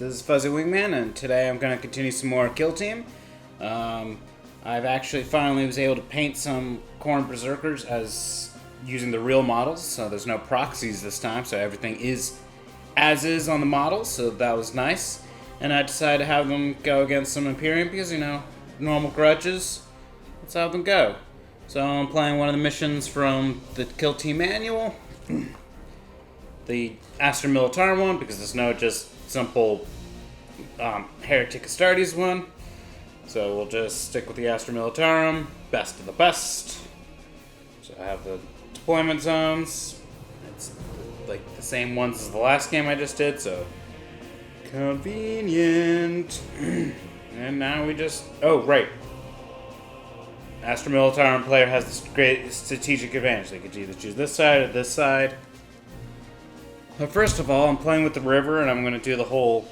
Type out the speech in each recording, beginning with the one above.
This is Fuzzy Wingman, and today I'm going to continue some more Kill Team. I've actually finally was able to paint some Khorne Berserkers as using the real models, so there's no proxies this time, so everything is as is on the models, so that was nice. And I decided to have them go against some Imperium because, you know, normal grudges. Let's have them go. So I'm playing one of the missions from the Kill Team manual. The Astra Militarum one, because there's no just simple Heretic Astartes one. So we'll just stick with the Astra Militarum, best of the best. So I have the deployment zones. It's like the same ones as the last game I just did, so convenient. And now we just... Oh, right. Astra Militarum player has this great strategic advantage. They could either choose this side or this side. But first of all, I'm playing with the river, and I'm going to do the whole...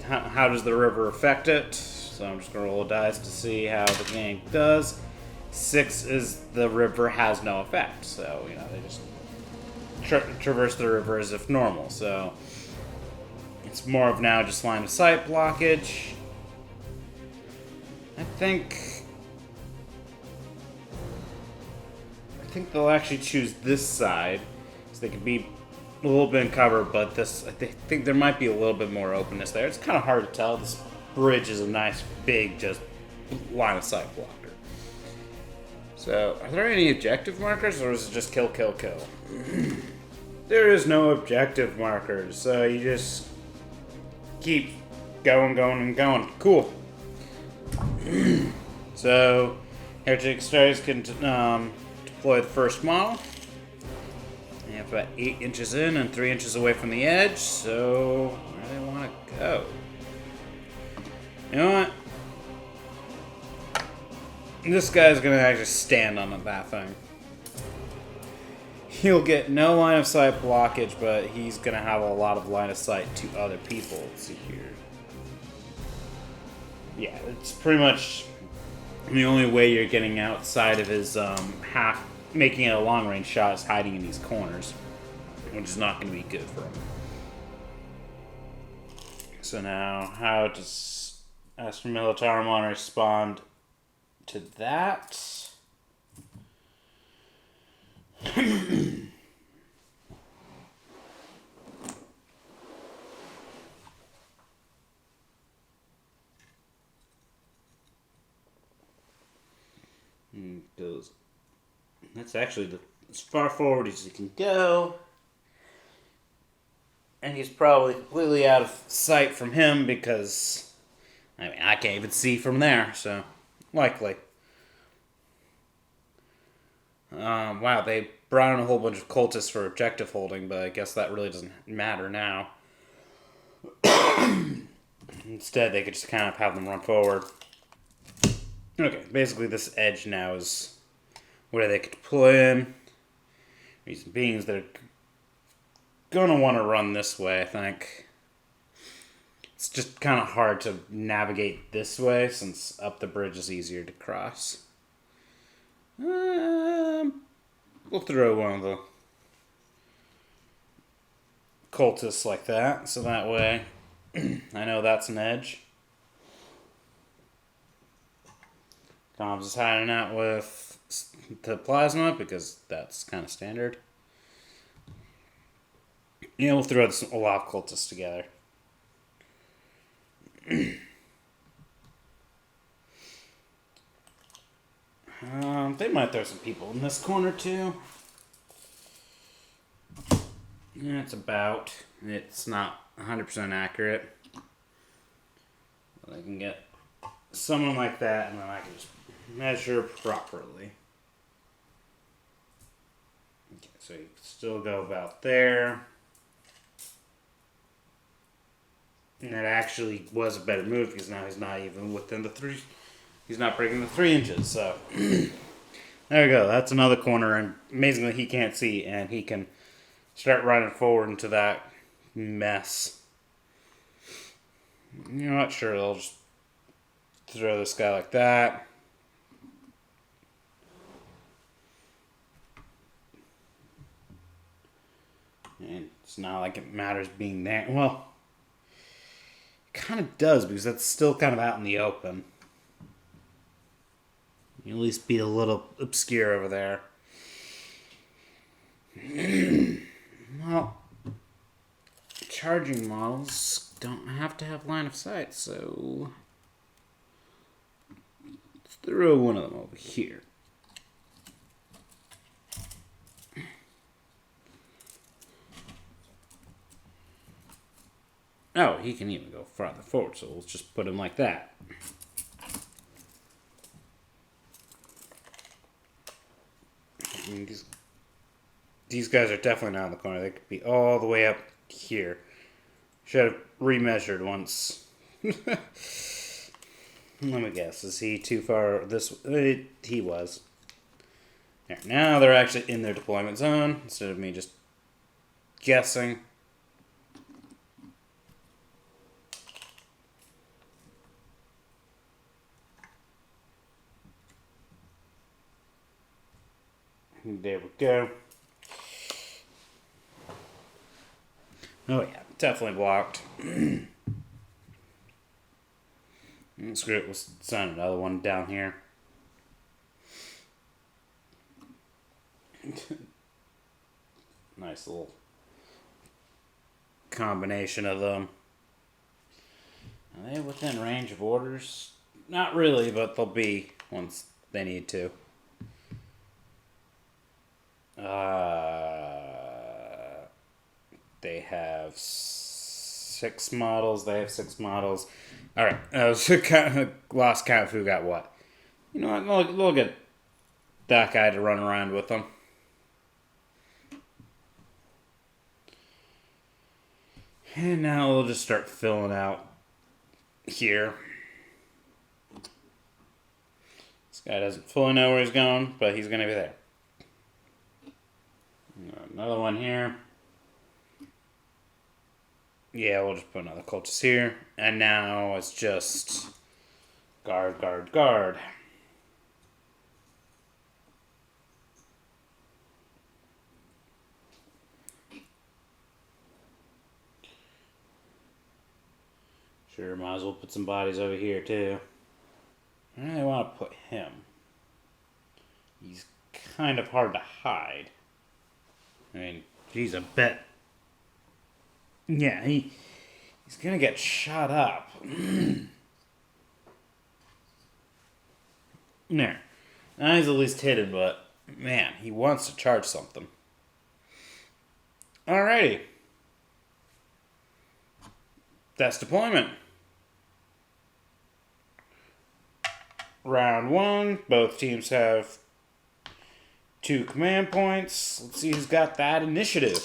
how does the river affect it? So I'm just going to roll a dice to see how the game does. 6 is the river has no effect. So, you know, they just traverse the river as if normal. So it's more of now just line of sight blockage. I think they'll actually choose this side, so they could be a little bit in cover, but this, I think there might be a little bit more openness there. It's kind of hard to tell. This bridge is a nice, big, just line of sight blocker. So, are there any objective markers, or is it just kill, kill, kill? There is no objective markers, so you just keep going, going, and going. Cool. So, Heretics can deploy the first model. They have about 8 inches in and 3 inches away from the edge, so where do they want to go? You know what? This guy's going to actually stand on that thing. He'll get no line of sight blockage, but he's going to have a lot of line of sight to other people. Let's see here. Yeah, it's pretty much the only way you're getting outside of his making it a long-range shot is hiding in these corners, which is not going to be good for him. So now, how does Astra Militarum respond to that? Goes. That's actually as far forward as you can go. And he's probably completely out of sight from him because, I mean, I can't even see from there, so likely. Wow, they brought in a whole bunch of cultists for objective holding, but I guess that really doesn't matter now. Instead, they could just kind of have them run forward. Okay, basically this edge now is where they could deploy in. These beings that are gonna want to run this way, I think. It's just kind of hard to navigate this way since up the bridge is easier to cross. We'll throw one of the cultists like that, so that way I know that's an edge. Cobbs is hiding out with the plasma because that's kind of standard. Yeah, we'll throw a lot of cultists together. They might throw some people in this corner too. Yeah, it's not 100% accurate. But I can get someone like that, and then I can just measure properly. Okay, so you can still go about there. And that actually was a better move because now he's not even within the 3. He's not breaking the 3 inches, so there we go. That's another corner, and amazingly he can't see, and he can start running forward into that mess. You're not sure, they'll just throw this guy like that. And it's not like it matters being there. Well, Kind of does, because that's still kind of out in the open. You at least be a little obscure over there. Well, charging models don't have to have line of sight, so let's throw one of them over here. Oh, he can even go farther forward, so let's just put him like that. I mean, these guys are definitely not in the corner. They could be all the way up here. Should have remeasured once. Let me guess. Is he too far this way? He was. There, now they're actually in their deployment zone, instead of me just guessing. There we go. Oh yeah, definitely blocked. Screw it, we'll send another one down here. Nice little combination of them. Are they within range of orders? Not really, but they'll be once they need to. They have 6 models. They have 6 models. Alright, I was kind of lost count of who got what. You know what? We'll get that guy to run around with them. And now we'll just start filling out here. This guy doesn't fully know where he's going, but he's going to be there. Another one here. Yeah, we'll just put another cultist here. And now it's just guard, guard, guard. Sure, might as well put some bodies over here too. I really want to put him. He's kind of hard to hide. I mean, geez, I bet. Yeah, he's gonna get shot up. There. Now he's at least hidden, but man, he wants to charge something. Alrighty. That's deployment. Round 1. Both teams have 2 command points. Let's see who's got that initiative.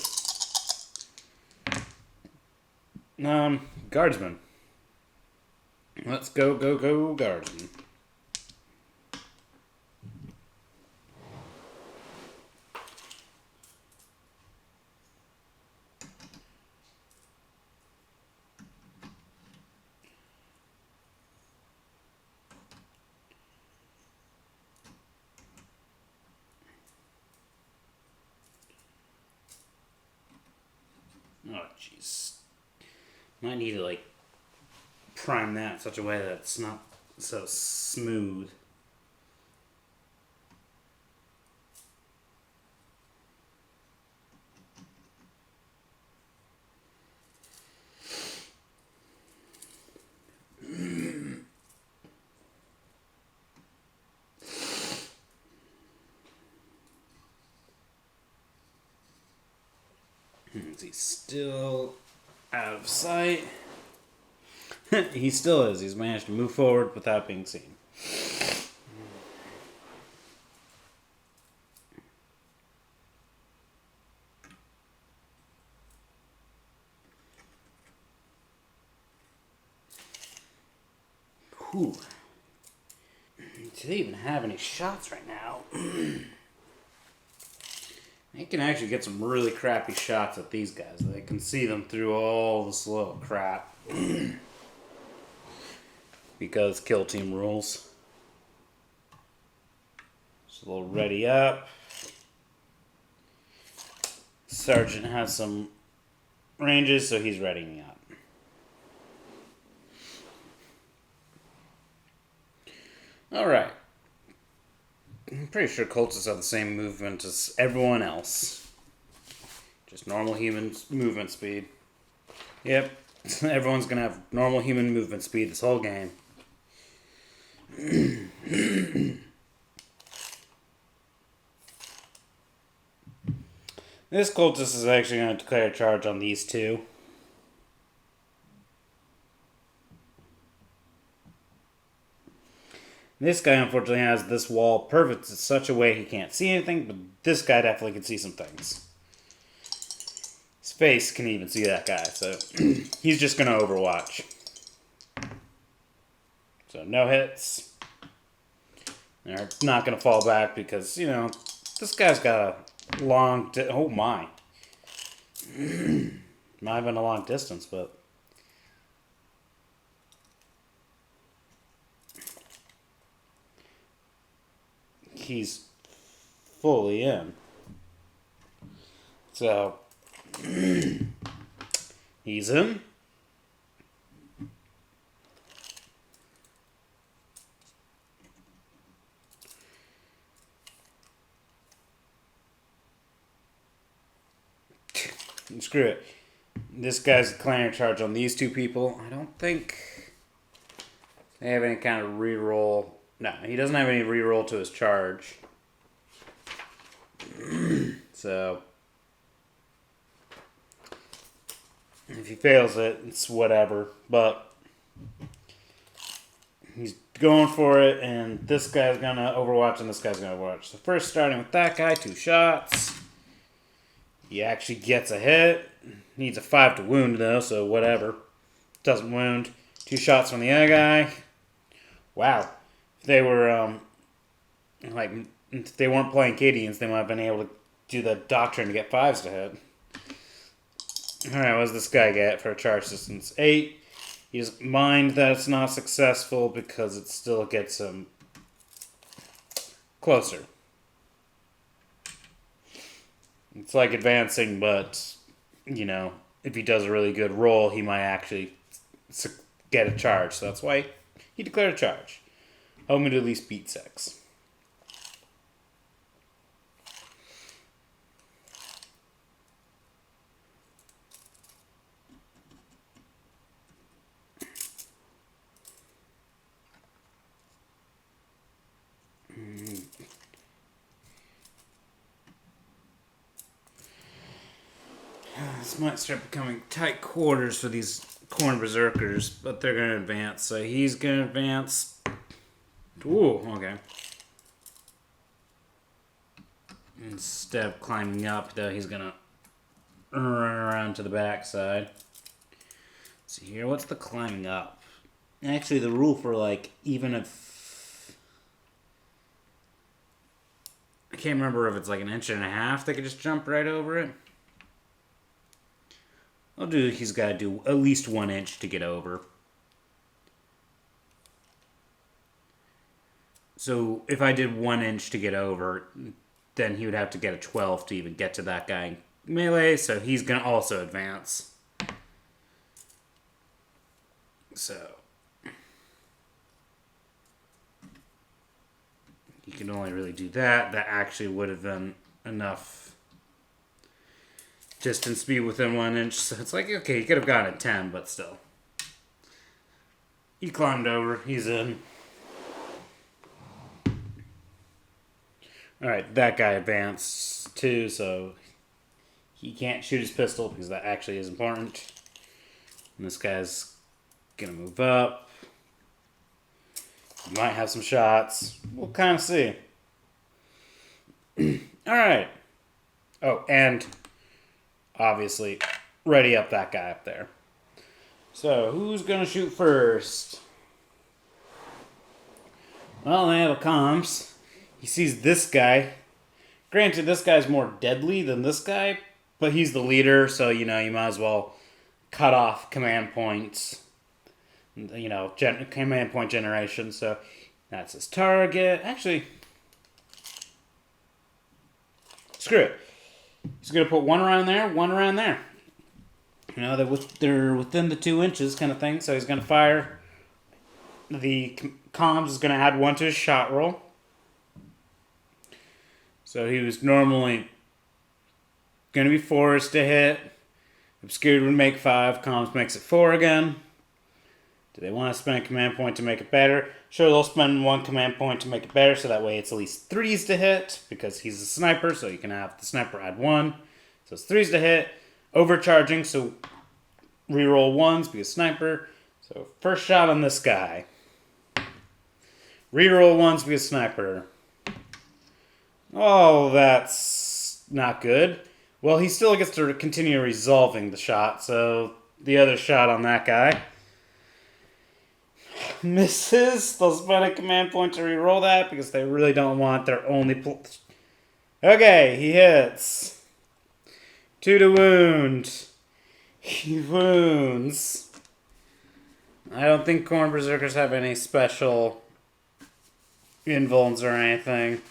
Guardsman. Let's go, go, go, Guardsman. Oh, jeez. Might need to, like, prime that in such a way that it's not so smooth. Is he still out of sight? He still is. He's managed to move forward without being seen. Whew. Do they even have any shots right now? They can actually get some really crappy shots at these guys. They can see them through all this little crap. Because kill team rules. So they'll ready up. Sergeant has some ranges, so he's readying up. Alright. I'm pretty sure cultists have the same movement as everyone else. Just normal human movement speed. Yep. Everyone's gonna have normal human movement speed this whole game. This cultist is actually going to declare a charge on these two. This guy unfortunately has this wall perfect in such a way he can't see anything, but this guy definitely can see some things. His face can even see that guy, so he's just going to overwatch. So no hits. They're not going to fall back because, you know, this guy's got a long... oh my. Might have been a long distance, but... he's fully in. So... he's in. Screw it. This guy's declaring a charge on these two people. I don't think they have any kind of reroll. No, he doesn't have any reroll to his charge. So, if he fails it, it's whatever. But he's going for it, and this guy's going to overwatch, and this guy's going to overwatch. So first, starting with that guy, 2 shots. He actually gets a hit. Needs a 5 to wound, though, so whatever. Doesn't wound. 2 shots from the other guy. Wow. If they were, if they weren't playing Cadians, they might have been able to do the doctrine to get 5s to hit. Alright, what does this guy get for a charge distance? 8. He doesn't mind that it's not successful because it still gets him closer. It's like advancing, but, you know, if he does a really good roll, he might actually get a charge. So that's why he declared a charge. Hoping to at least beat 6. This might start becoming tight quarters for these corn berserkers, but they're going to advance. So he's going to advance. Ooh, okay. Instead of climbing up, though, he's going to run around to the backside. Let's see here, what's the climbing up? Actually, the rule for, like, even if... I can't remember if it's like 1.5 inches, they could just jump right over it. I'll do, he's got to do at least 1 inch to get over. So if I did 1 inch to get over, then he would have to get a 12 to even get to that guy melee, so he's going to also advance. So you can only really do that. That actually would have been enough distance to be within 1 inch. So it's like, okay, he could have gotten a 10, but still. He climbed over. He's in. Alright, that guy advanced too, so he can't shoot his pistol because that actually is important. And this guy's gonna move up. He might have some shots. We'll kind of see. Alright. Oh, and obviously ready up that guy up there. So, who's gonna shoot first? Well, they have a comms. He sees this guy. Granted, this guy's more deadly than this guy, but he's the leader, so, you know, you might as well cut off command points. You know, command point generation, so that's his target. Actually, screw it. He's going to put one around there, one around there. You know, they're within the 2 inches kind of thing, so he's going to fire the Comms is going to add 1 to his shot roll. So he was normally going to be forced to hit. Obscured would make 5. Comms makes it 4 again. Do they want to spend a command point to make it better? Sure, they'll spend 1 command point to make it better, so that way it's at least 3s to hit, because he's a sniper, so you can have the sniper add 1. So it's 3s to hit. Overcharging, so reroll 1s, be a sniper. So first shot on this guy. Reroll 1s, be a sniper. Oh, that's not good. Well, he still gets to continue resolving the shot, so the other shot on that guy misses. They'll spend a command point to reroll that because they really don't want their only... Okay, he hits. 2 to wound. He wounds. I don't think Khorne Berserkers have any special invulns or anything.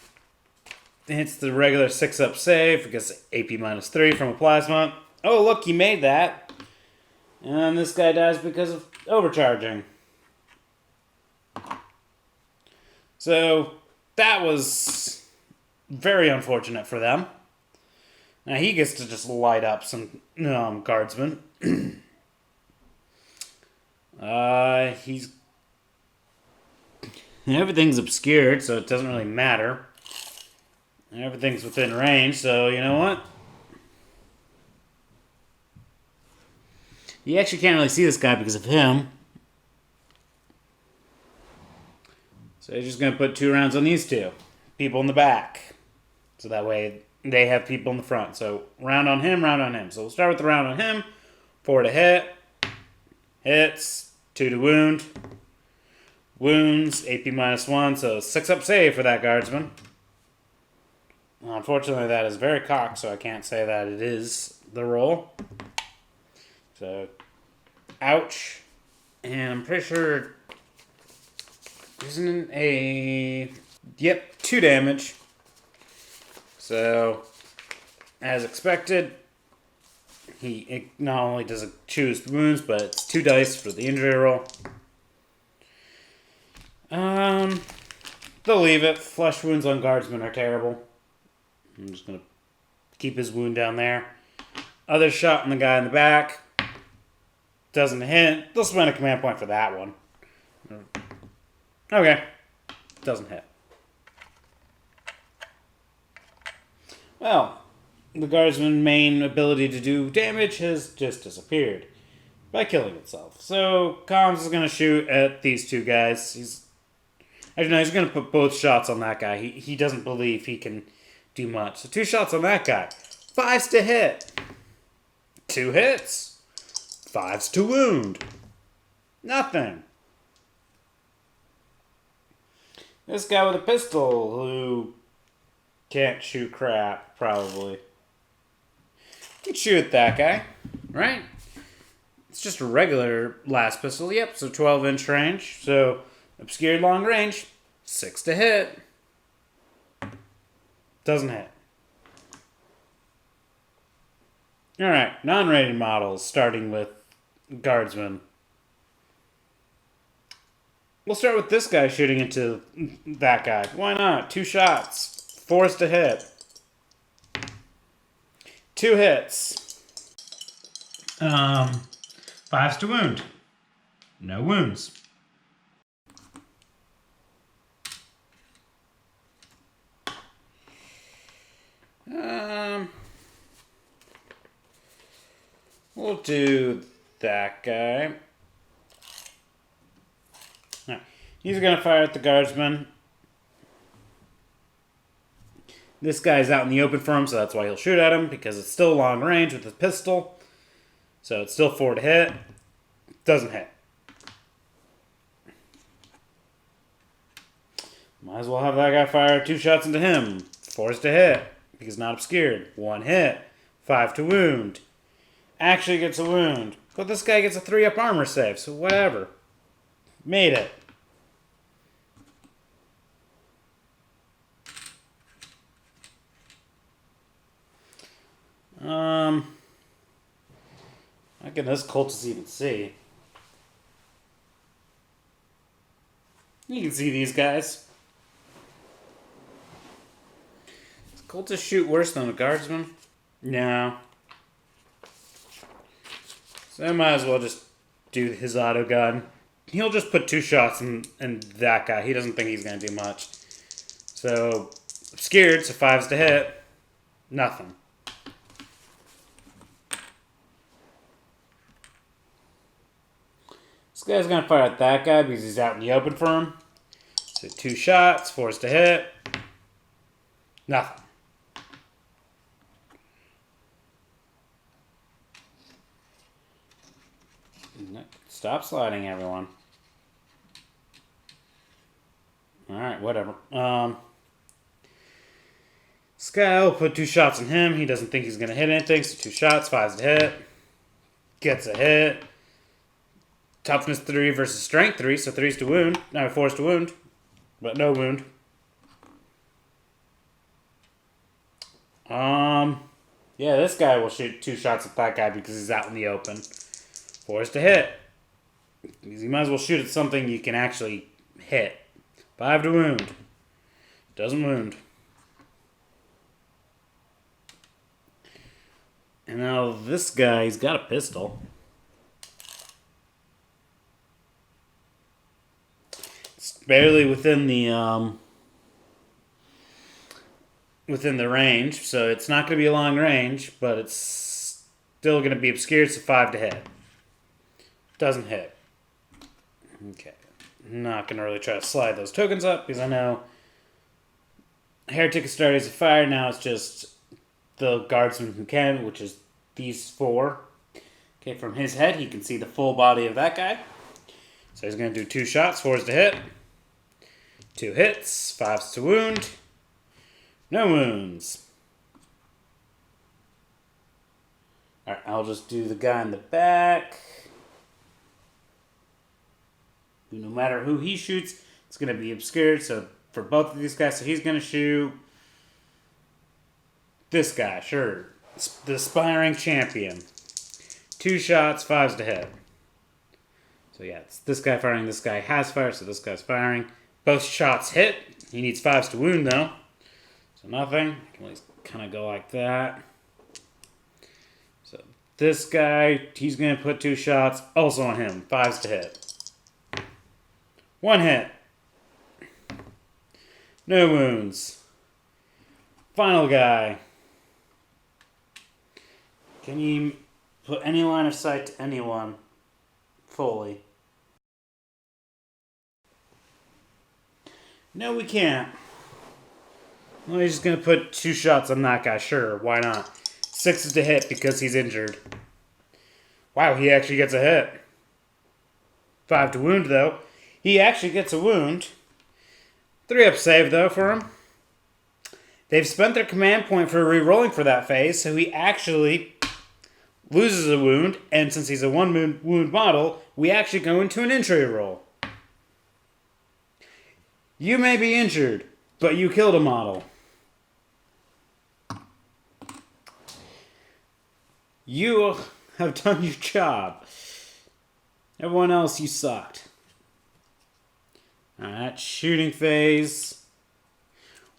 Hits the regular 6-up save because AP -3 from a plasma. Oh, look, he made that. And this guy dies because of overcharging. So, that was very unfortunate for them. Now he gets to just light up some guardsmen. He's... Everything's obscured, so it doesn't really matter. Everything's within range, so you know what? You actually can't really see this guy because of him. So you're just going to put 2 rounds on these 2. People in the back. So that way they have people in the front. So round on him, round on him. So we'll start with the round on him. 4 to hit. Hits. 2 to wound. Wounds. AP -1. So 6-up save for that guardsman. Unfortunately, that is very cocked, so I can't say that it is the roll. So, ouch. And I'm pretty sure... Isn't it a... Yep, 2 damage. So, as expected, he not only does it choose the wounds, but it's 2 dice for the injury roll. They'll leave it. Flesh wounds on guardsmen are terrible. I'm just going to keep his wound down there. Other shot on the guy in the back. Doesn't hit. They'll spend a command point for that one. Okay. Doesn't hit. Well, the guardsman's main ability to do damage has just disappeared by killing itself. So, Comms is going to shoot at these 2 guys. He's going to put both shots on that guy. He doesn't believe he can do much. So 2 shots on that guy. 5s to hit. 2 hits. 5s to wound. Nothing. This guy with a pistol who can't shoot crap, probably. Can shoot that guy, right? It's just a regular laspistol. Yep, so 12-inch range. So obscured long range. 6 to hit. Doesn't hit. Alright, non-rated models, starting with Guardsman. We'll start with this guy shooting into that guy. Why not? 2 shots. 4s to hit. 2 hits. 5s to wound. No wounds. We'll do that guy. Right. He's going to fire at the guardsman. This guy's out in the open for him, so that's why he'll shoot at him, because it's still long range with his pistol. So it's still 4 to hit. Doesn't hit. Might as well have that guy fire 2 shots into him. 4s to hit, because not obscured. 1 hit. 5 to wound. Actually gets a wound. But this guy gets a 3-up armor save, so whatever. Made it. How can this cultist even see? You can see these guys. Does cultists shoot worse than a guardsman? No. So I might as well just do his autogun. He'll just put 2 shots in that guy. He doesn't think he's going to do much. So, obscured, so 5's to hit. Nothing. This guy's going to fire at that guy because he's out in the open for him. So 2 shots, 4's to hit. Nothing. Stop sliding, everyone. Alright, whatever. This guy will put 2 shots on him. He doesn't think he's going to hit anything, so 2 shots, 5's to hit. Gets a hit. Toughness 3 versus strength 3, so 3's to wound. No, 4's to wound, but no wound. Yeah, this guy will shoot 2 shots at that guy because he's out in the open. 4's to hit. You might as well shoot at something you can actually hit. 5 to wound. Doesn't wound. And now this guy, he's got a pistol. It's barely within the range, so it's not going to be a long range, but it's still going to be obscured, so 5 to hit. Doesn't hit. Okay. Not going to really try to slide those tokens up, because I know Heretics started as a fire, now it's just the Guardsman who can, which is these 4. Okay, from his head, he can see the full body of that guy. So he's going to do 2 shots, 4's to hit. 2 hits, 5's to wound. No wounds. Alright, I'll just do the guy in the back. No matter who he shoots, it's going to be obscured. So for both of these guys, so he's going to shoot this guy, sure. The aspiring champion. 2 shots, 5's to hit. So yeah, it's this guy firing, this guy has fire, so this guy's firing. Both shots hit. He needs 5's to wound though. So nothing. I can at least kind of go like that. So this guy, he's going to put 2 shots also on him. 5's to hit. 1 hit. No wounds. Final guy. Can you put any line of sight to anyone fully? No, we can't. Well, he's just going to put 2 shots on that guy. Sure, why not? 6 is to hit because he's injured. Wow, he actually gets a hit. 5 to wound, though. He actually gets a wound. 3-up save, though, for him. They've spent their command point for re-rolling for that phase, so he actually loses a wound, and since he's a 1 wound model, we actually go into an injury roll. You may be injured, but you killed a model. You have done your job. Everyone else, you sucked. Alright, shooting phase.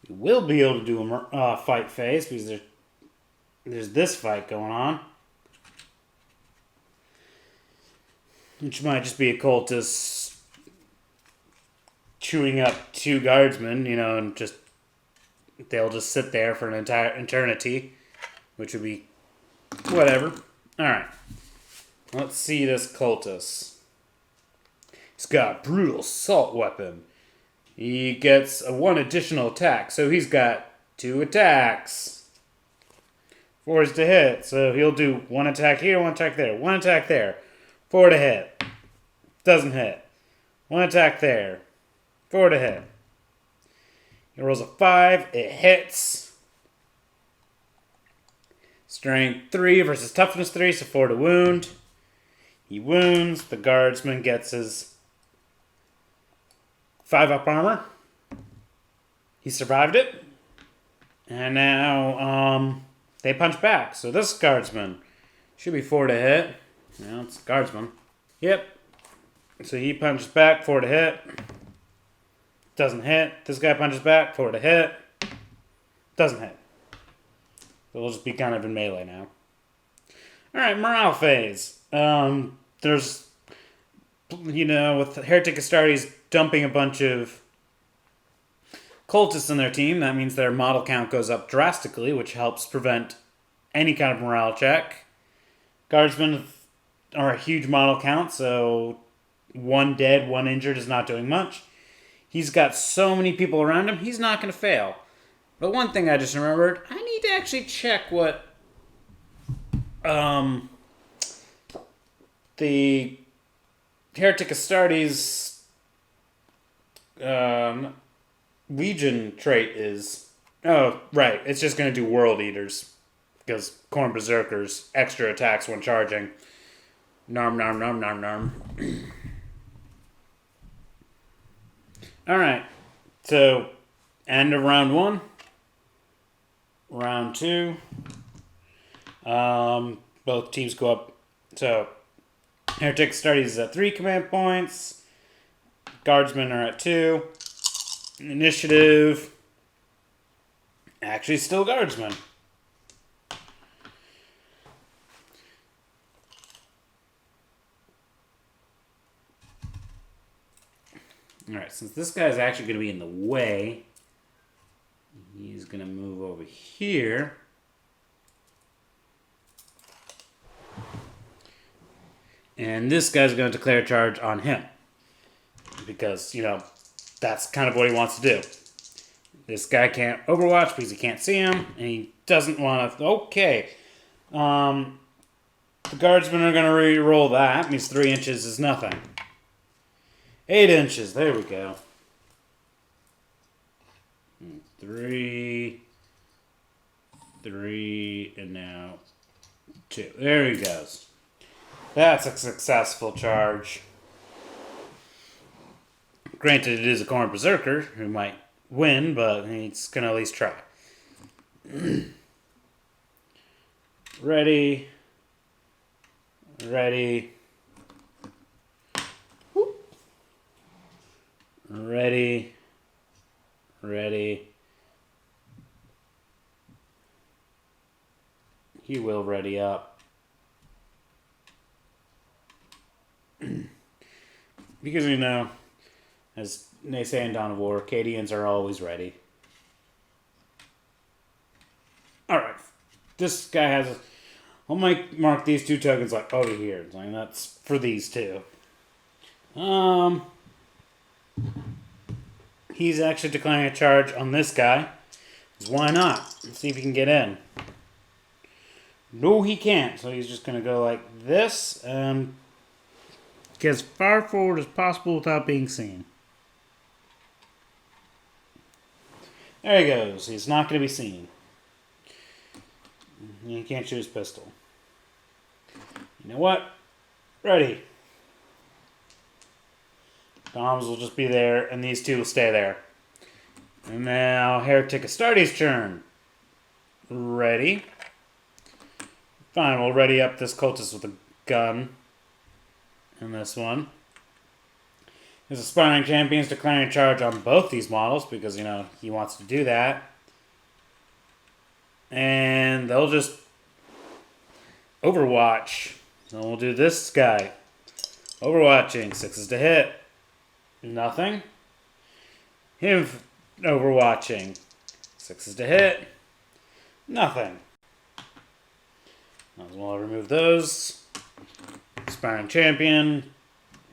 We will be able to do a fight phase because there's this fight going on. Which might just be a cultist chewing up 2 guardsmen, you know, and they'll just sit there for an entire eternity, which would be whatever. Alright, let's see this cultist. He's got a brutal assault weapon. He gets a 1 additional attack, so he's got 2 attacks. 4's to hit, so he'll do 1 attack here, 1 attack there, 1 attack there. 4 to hit. Doesn't hit. 1 attack there. 4 to hit. He rolls a 5. It hits. Strength 3 versus toughness 3, so 4 to wound. He wounds. The Guardsman gets his 5-up armor. He survived it. And now they punch back. So this Guardsman should be 4 to hit. Yeah, it's Guardsman. Yep. So he punches back, 4 to hit. Doesn't hit. This guy punches back. 4 to hit. Doesn't hit. So we'll just be kind of in melee now. Alright, morale phase. There's, with Heretic Astartes dumping a bunch of cultists in their team, that means their model count goes up drastically, which helps prevent any kind of morale check. Guardsmen are a huge model count, so 1 dead, 1 injured is not doing much. He's got so many people around him, he's not going to fail. But one thing I just remembered, I need to actually check what the Heretic Astartes Legion trait is. Oh, right. It's just going to do World Eaters. Because Khorne Berserkers, extra attacks when charging. Narm, narm, narm, narm, narm. Alright. So, end of round 1. Round 2. Both teams go up. So, Heretic Astartes is at 3 command points. Guardsmen are at 2. Initiative. Actually, still Guardsmen. Alright, since this guy is actually going to be in the way, he's going to move over here. And this guy's going to declare charge on him. Because, that's kind of what he wants to do. This guy can't overwatch because he can't see him. And he doesn't want to... Okay. The Guardsmen are going to re-roll that. Means 3 inches is nothing. 8 inches. There we go. 3, and now 2. There he goes. That's a successful charge. Granted, it is a Khorne Berserker who might win, but he's going to at least try. Ready. Ready. Whoop. Ready. Ready. He will ready up. Because, as they say in Dawn of War, Cadians are always ready. Alright. This guy has... I'll mark these 2 tokens like over here. Like, that's for these 2. He's actually declaring a charge on this guy. Why not? Let's see if he can get in. No, he can't. So he's just going to go like this and get as far forward as possible without being seen. There he goes. He's not going to be seen. He can't shoot his pistol. You know what? Ready. Bombs will just be there, and these 2 will stay there. And now, Heretic Astartes' turn. Ready. Fine, we'll ready up this cultist with a gun. And this one. His aspiring champion's declaring charge on both these models because, he wants to do that. And they'll just overwatch. So we'll do this guy. Overwatching. 6s to hit. Nothing. Him overwatching. 6s to hit. Nothing. Might as well remove those. Aspiring champion.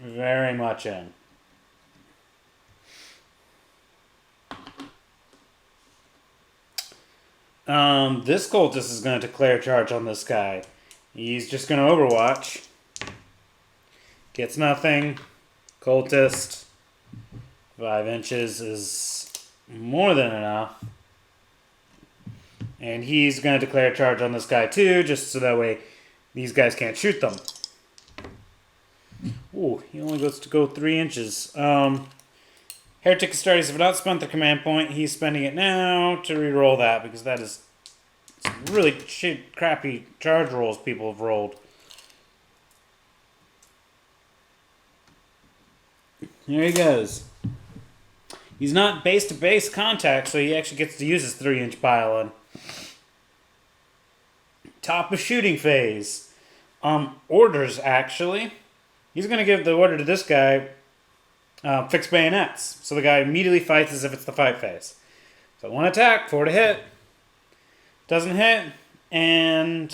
Very much in. This cultist is going to declare charge on this guy. He's just going to overwatch. Gets nothing. Cultist. 5 inches is more than enough. And he's going to declare charge on this guy too, just so that way these guys can't shoot them. Ooh, he only gets to go 3 inches. Heretic Astartes have not spent the command point. He's spending it now to re-roll that because that is some really crappy charge rolls people have rolled. Here he goes. He's not base-to-base contact, so he actually gets to use his 3-inch pylon. Top of shooting phase. Orders, actually. He's going to give the order to this guy, fix bayonets. So the guy immediately fights as if it's the fight phase. So 1 attack, 4 to hit. Doesn't hit. And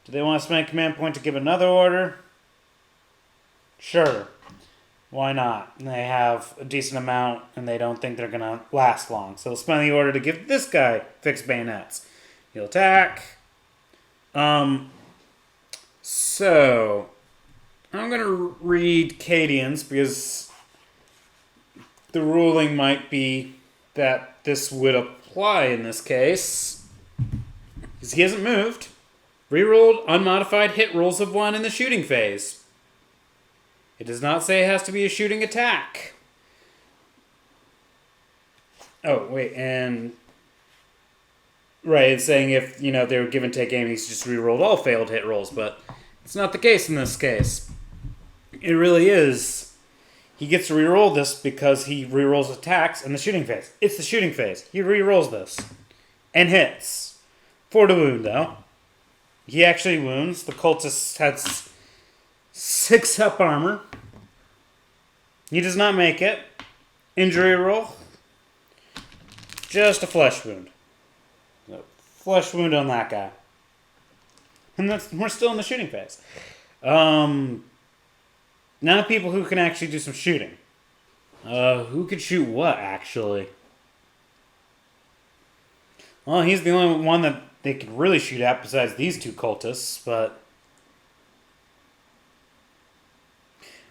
do they want to spend a command point to give another order? Sure. Why not? They have a decent amount, and they don't think they're going to last long. So they'll spend the order to give this guy fixed bayonets. He'll attack. So I'm going to read Cadian's because the ruling might be that this would apply in this case. Because he hasn't moved. Rerolled unmodified hit rolls of 1 in the shooting phase. It does not say it has to be a shooting attack. Oh, wait, and... Right, it's saying if, they were give and take aim, he's just rerolled all failed hit rolls, but it's not the case in this case. It really is. He gets to reroll this because he rerolls attacks in the shooting phase. It's the shooting phase. He rerolls this. And hits. 4 to wound, though. He actually wounds. The cultist has 6 up armor. He does not make it. Injury roll. Just a flesh wound. Flesh wound on that guy. And we're still in the shooting phase. Now people who can actually do some shooting. Who could shoot what, actually? Well, he's the only one that they could really shoot at besides these 2 cultists, but...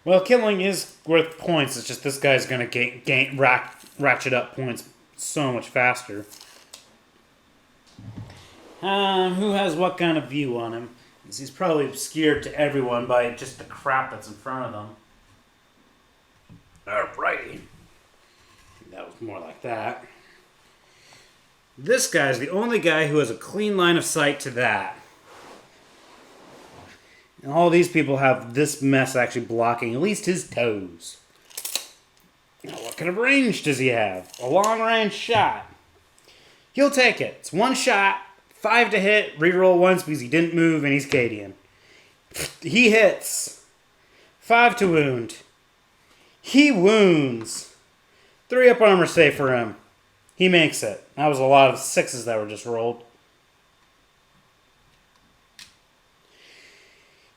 Well, killing is worth points. It's just this guy's going to ratchet up points so much faster. Who has what kind of view on him? He's probably obscured to everyone by just the crap that's in front of them. Alrighty. That was more like that. This guy's the only guy who has a clean line of sight to that. And all these people have this mess actually blocking at least his toes. Now, what kind of range does he have? A long-range shot. He'll take it. It's 1 shot. 5 to hit, reroll once because he didn't move and he's Cadian. He hits. 5 to wound. He wounds. 3 up armor save for him. He makes it. That was a lot of 6s that were just rolled.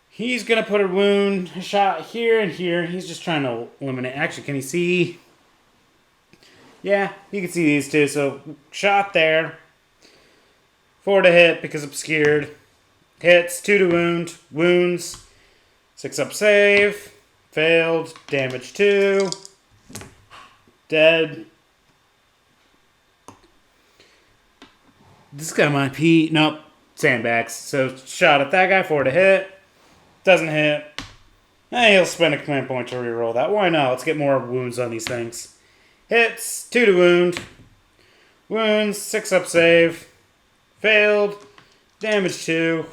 He's going to put a shot here and here. He's just trying to eliminate. Actually, can he see? Yeah, you can see these 2. So, shot there. 4 to hit because obscured. Hits. 2 to wound. Wounds. 6 up save. Failed. Damage 2. Dead. This guy might be... Nope. Sandbags. So shot at that guy. 4 to hit. Doesn't hit. He'll spend a command point to reroll that. Why not? Let's get more wounds on these things. Hits. 2 to wound. Wounds. 6 up save. Failed. Damage 2.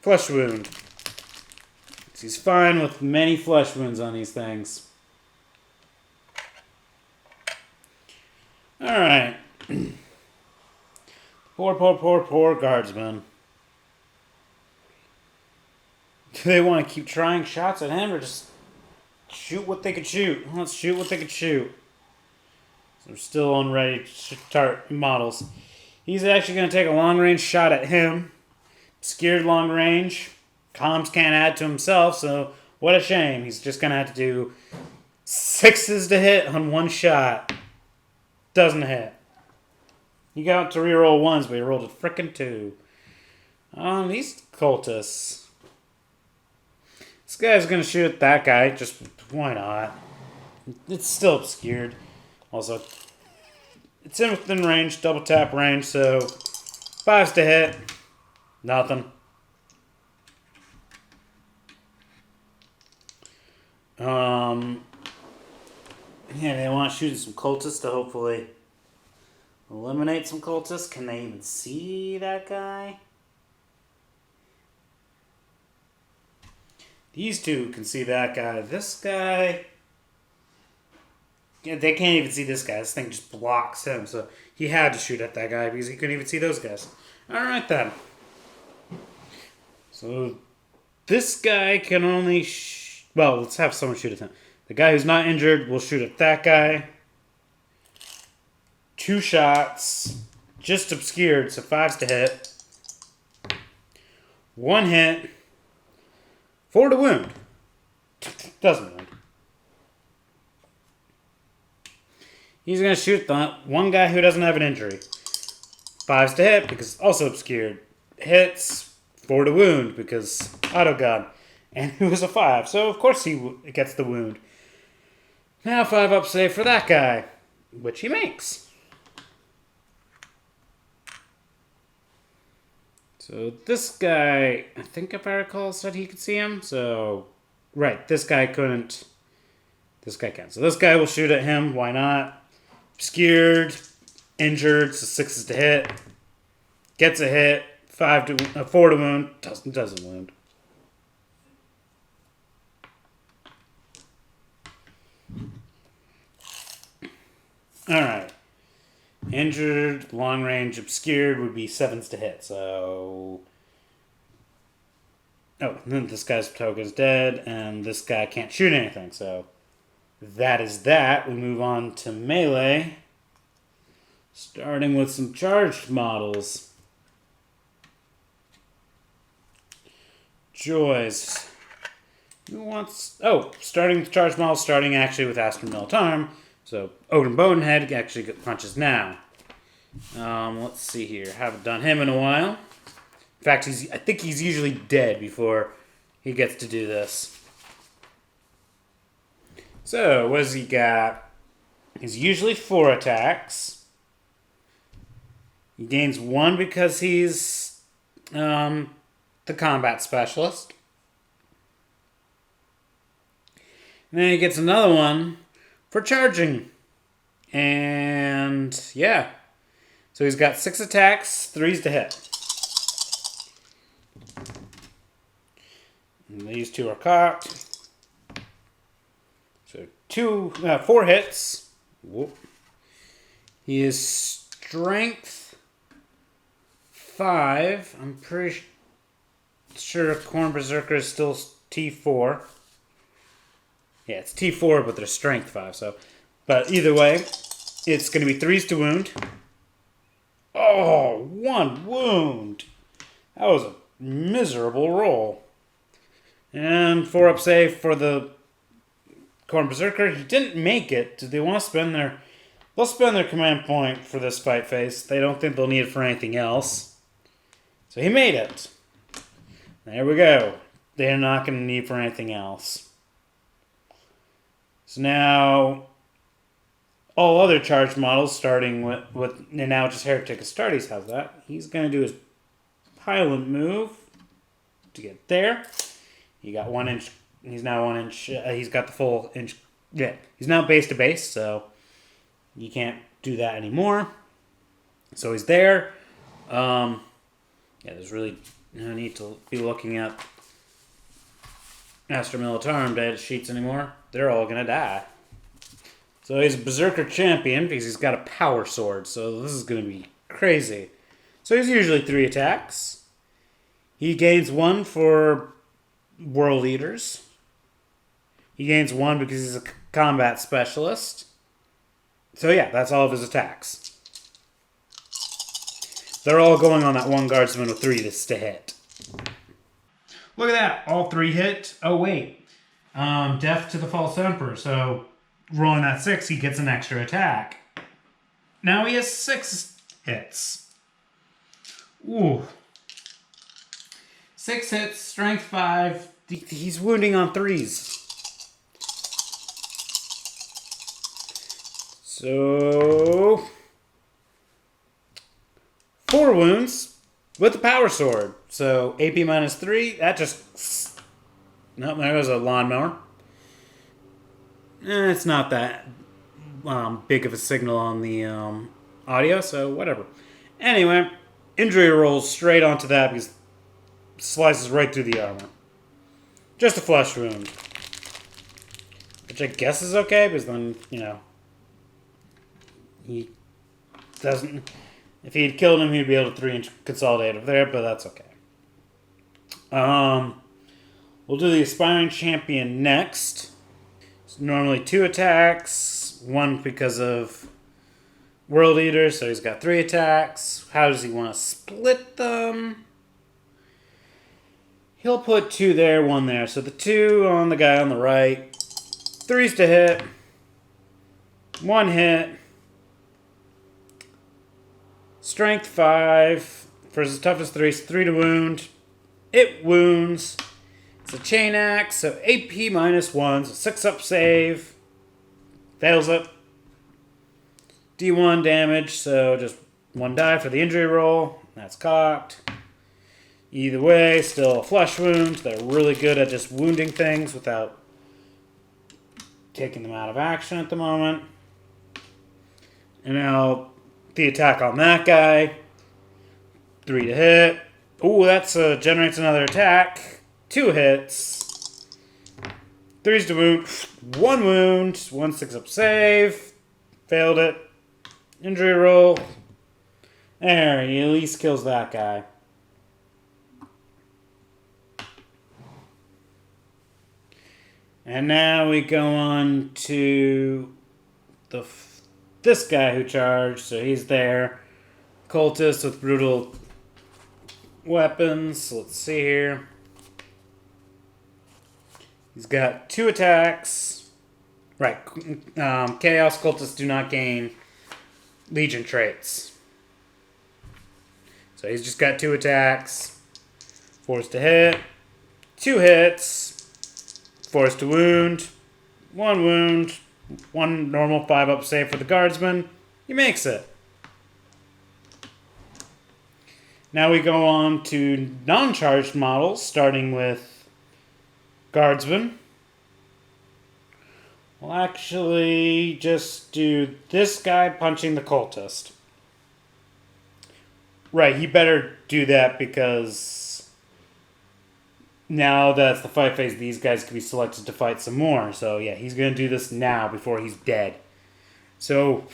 Flesh wound. He's fine with many flesh wounds on these things. Alright. Poor Guardsman. Do they want to keep trying shots at him or just shoot what they could shoot? Let's shoot what they could shoot. So we're still on ready to start models. He's actually going to take a long-range shot at him. Obscured long range. Comms can't add to himself, so what a shame. He's just going to have to do 6s to hit on 1 shot. Doesn't hit. He got to reroll 1s, but he rolled a frickin' 2. These cultists. This guy's going to shoot at that guy. Just, why not? It's still obscured. Also, it's in within range, double tap range, so 5s to hit. Nothing. Yeah, they want to shoot some cultists to hopefully eliminate some cultists. Can they even see that guy? These 2 can see that guy. This guy... Yeah, they can't even see this guy. This thing just blocks him, so he had to shoot at that guy because he couldn't even see those guys. Alright then. So, this guy can only well, let's have someone shoot at him. The guy who's not injured will shoot at that guy. 2 shots. Just obscured, so 5's to hit. 1 hit. 4 to wound. Doesn't wound. He's going to shoot the one guy who doesn't have an injury. 5's to hit because also obscured. Hits. 4 to wound because autogun. And it was a 5, so of course he gets the wound. Now 5 up save for that guy, which he makes. So this guy, I think if I recall, said he could see him. So, right, this guy couldn't. This guy can. So this guy will shoot at him. Why not? Obscured, injured, so 6 is to hit. Gets a hit. 4 to wound. Doesn't wound. All right. Injured, long range, obscured would be 7s to hit. So, oh, then this guy's token's dead, and this guy can't shoot anything. So, that is that. We move on to melee, starting with some charged models. Joys. Who wants? Oh, starting with charged models, starting actually with Astra Militarm. So, Ogryn Bone head actually punches now. Let's see here. Haven't done him in a while. In fact, I think he's usually dead before he gets to do this. So, what does he got? He's usually 4 attacks. He gains 1 because he's the combat specialist. And then he gets another one for charging. And yeah. So he's got 6 attacks, 3's to hit. And these 2 are cocked. So 4 hits. Whoop. He is strength 5. I'm pretty sure Khorne Berserker is still T4. Yeah, it's T4, but they're strength 5. So, but either way, it's going to be 3's to wound. Oh, 1 wound. That was a miserable roll. And 4 up save for the Khorne Berserker. He didn't make it. Do they want to spend their... They'll spend their command point for this fight phase. They don't think they'll need it for anything else. So he made it. There we go. They're not going to need for anything else. So now, all other charged models, starting with and now just Heretic Astartes has that. He's going to do his pilot move to get there. He got 1 inch. He's now 1 inch. He's got the full inch. Yeah, he's now base to base, so you can't do that anymore. So he's there. Yeah, there's really no need to be looking at Astra Militarum data sheets anymore. They're all gonna die. So he's a Berserker champion because he's got a power sword. So this is gonna be crazy. So he's usually 3 attacks. He gains 1 for World Eaters. He gains 1 because he's a combat specialist. So yeah, that's all of his attacks. They're all going on that one Guardsman with 3 to hit. Look at that. All 3 hit. Oh, wait. Death to the False Emperor. So, rolling that 6, he gets an extra attack. Now he has 6 hits. Ooh. 6 hits, strength 5. He's wounding on 3s. So... 4 wounds with the power sword. So AP minus 3. That just... Nope, there goes a lawnmower. It's not that big of a signal on the audio, so whatever. Anyway, injury rolls straight onto that because it slices right through the armor. Just a flesh wound. Which I guess is okay, because then, He doesn't... If he'd killed him, he'd be able to 3-inch consolidate over there, but that's okay. We'll do the Aspiring Champion next. It's normally 2 attacks. 1 because of World Eater, so he's got 3 attacks. How does he want to split them? He'll put 2 there, 1 there. So the 2 on the guy on the right. 3's to hit. 1 hit. Strength 5. Versus toughness 3. So 3 to wound. It wounds. It's a chainaxe, so AP -1. So 6 up save. Fails it. D1 damage, so just 1 die for the injury roll. That's cocked. Either way, still a flesh wound. They're really good at just wounding things without taking them out of action at the moment. And now the attack on that guy. 3 to hit. Ooh, that's generates another attack. 2 hits. 3's to wound. 1 wound. 1 6 up save. Failed it. Injury roll. There, he at least kills that guy. And now we go on to this guy who charged. So he's there. Cultist with brutal weapons. Let's see here. He's got 2 attacks. Right. Chaos cultists do not gain Legion traits. So he's just got 2 attacks. 4's to hit. 2 hits. 4's to wound. 1 wound. 1 normal 5 up save for the Guardsman. He makes it. Now we go on to non-charged models, starting with Guardsman. We'll actually just do this guy punching the cultist. Right, he better do that because now that's the fight phase, these guys can be selected to fight some more. So yeah, he's going to do this now before he's dead. So,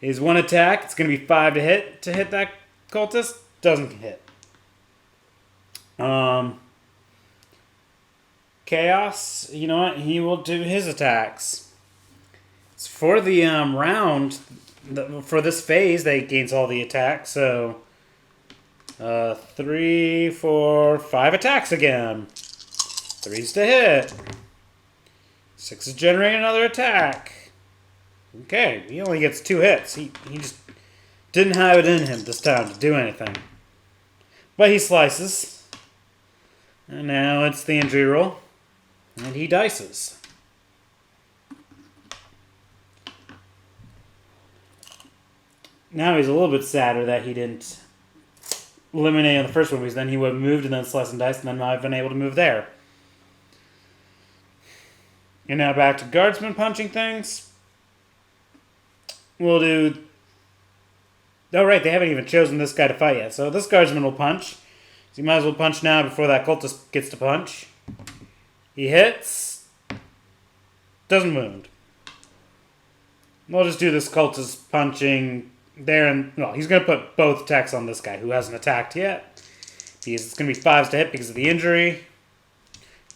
his 1 attack, it's going to be 5 to hit that cultist. Doesn't hit. Chaos, you know what? He will do his attacks. It's for the round, for this phase, that he gains all the attacks. So, 3, 4, 5 attacks again. 3's to hit. 6 is generate another attack. Okay, he only gets 2 hits. He just didn't have it in him this time to do anything. But he slices. And now it's the injury roll. And he dices. Now he's a little bit sadder that he didn't eliminate on the first one, because then he would have moved and then sliced and diced, and then I've been able to move there. And now back to Guardsman punching things. We'll do... Oh, right, they haven't even chosen this guy to fight yet. So this Guardsman will punch. So you might as well punch now before that cultist gets to punch. He hits. Doesn't wound. We'll just do this cultist punching there, and well, he's going to put both attacks on this guy who hasn't attacked yet. Because it's going to be 5s to hit because of the injury.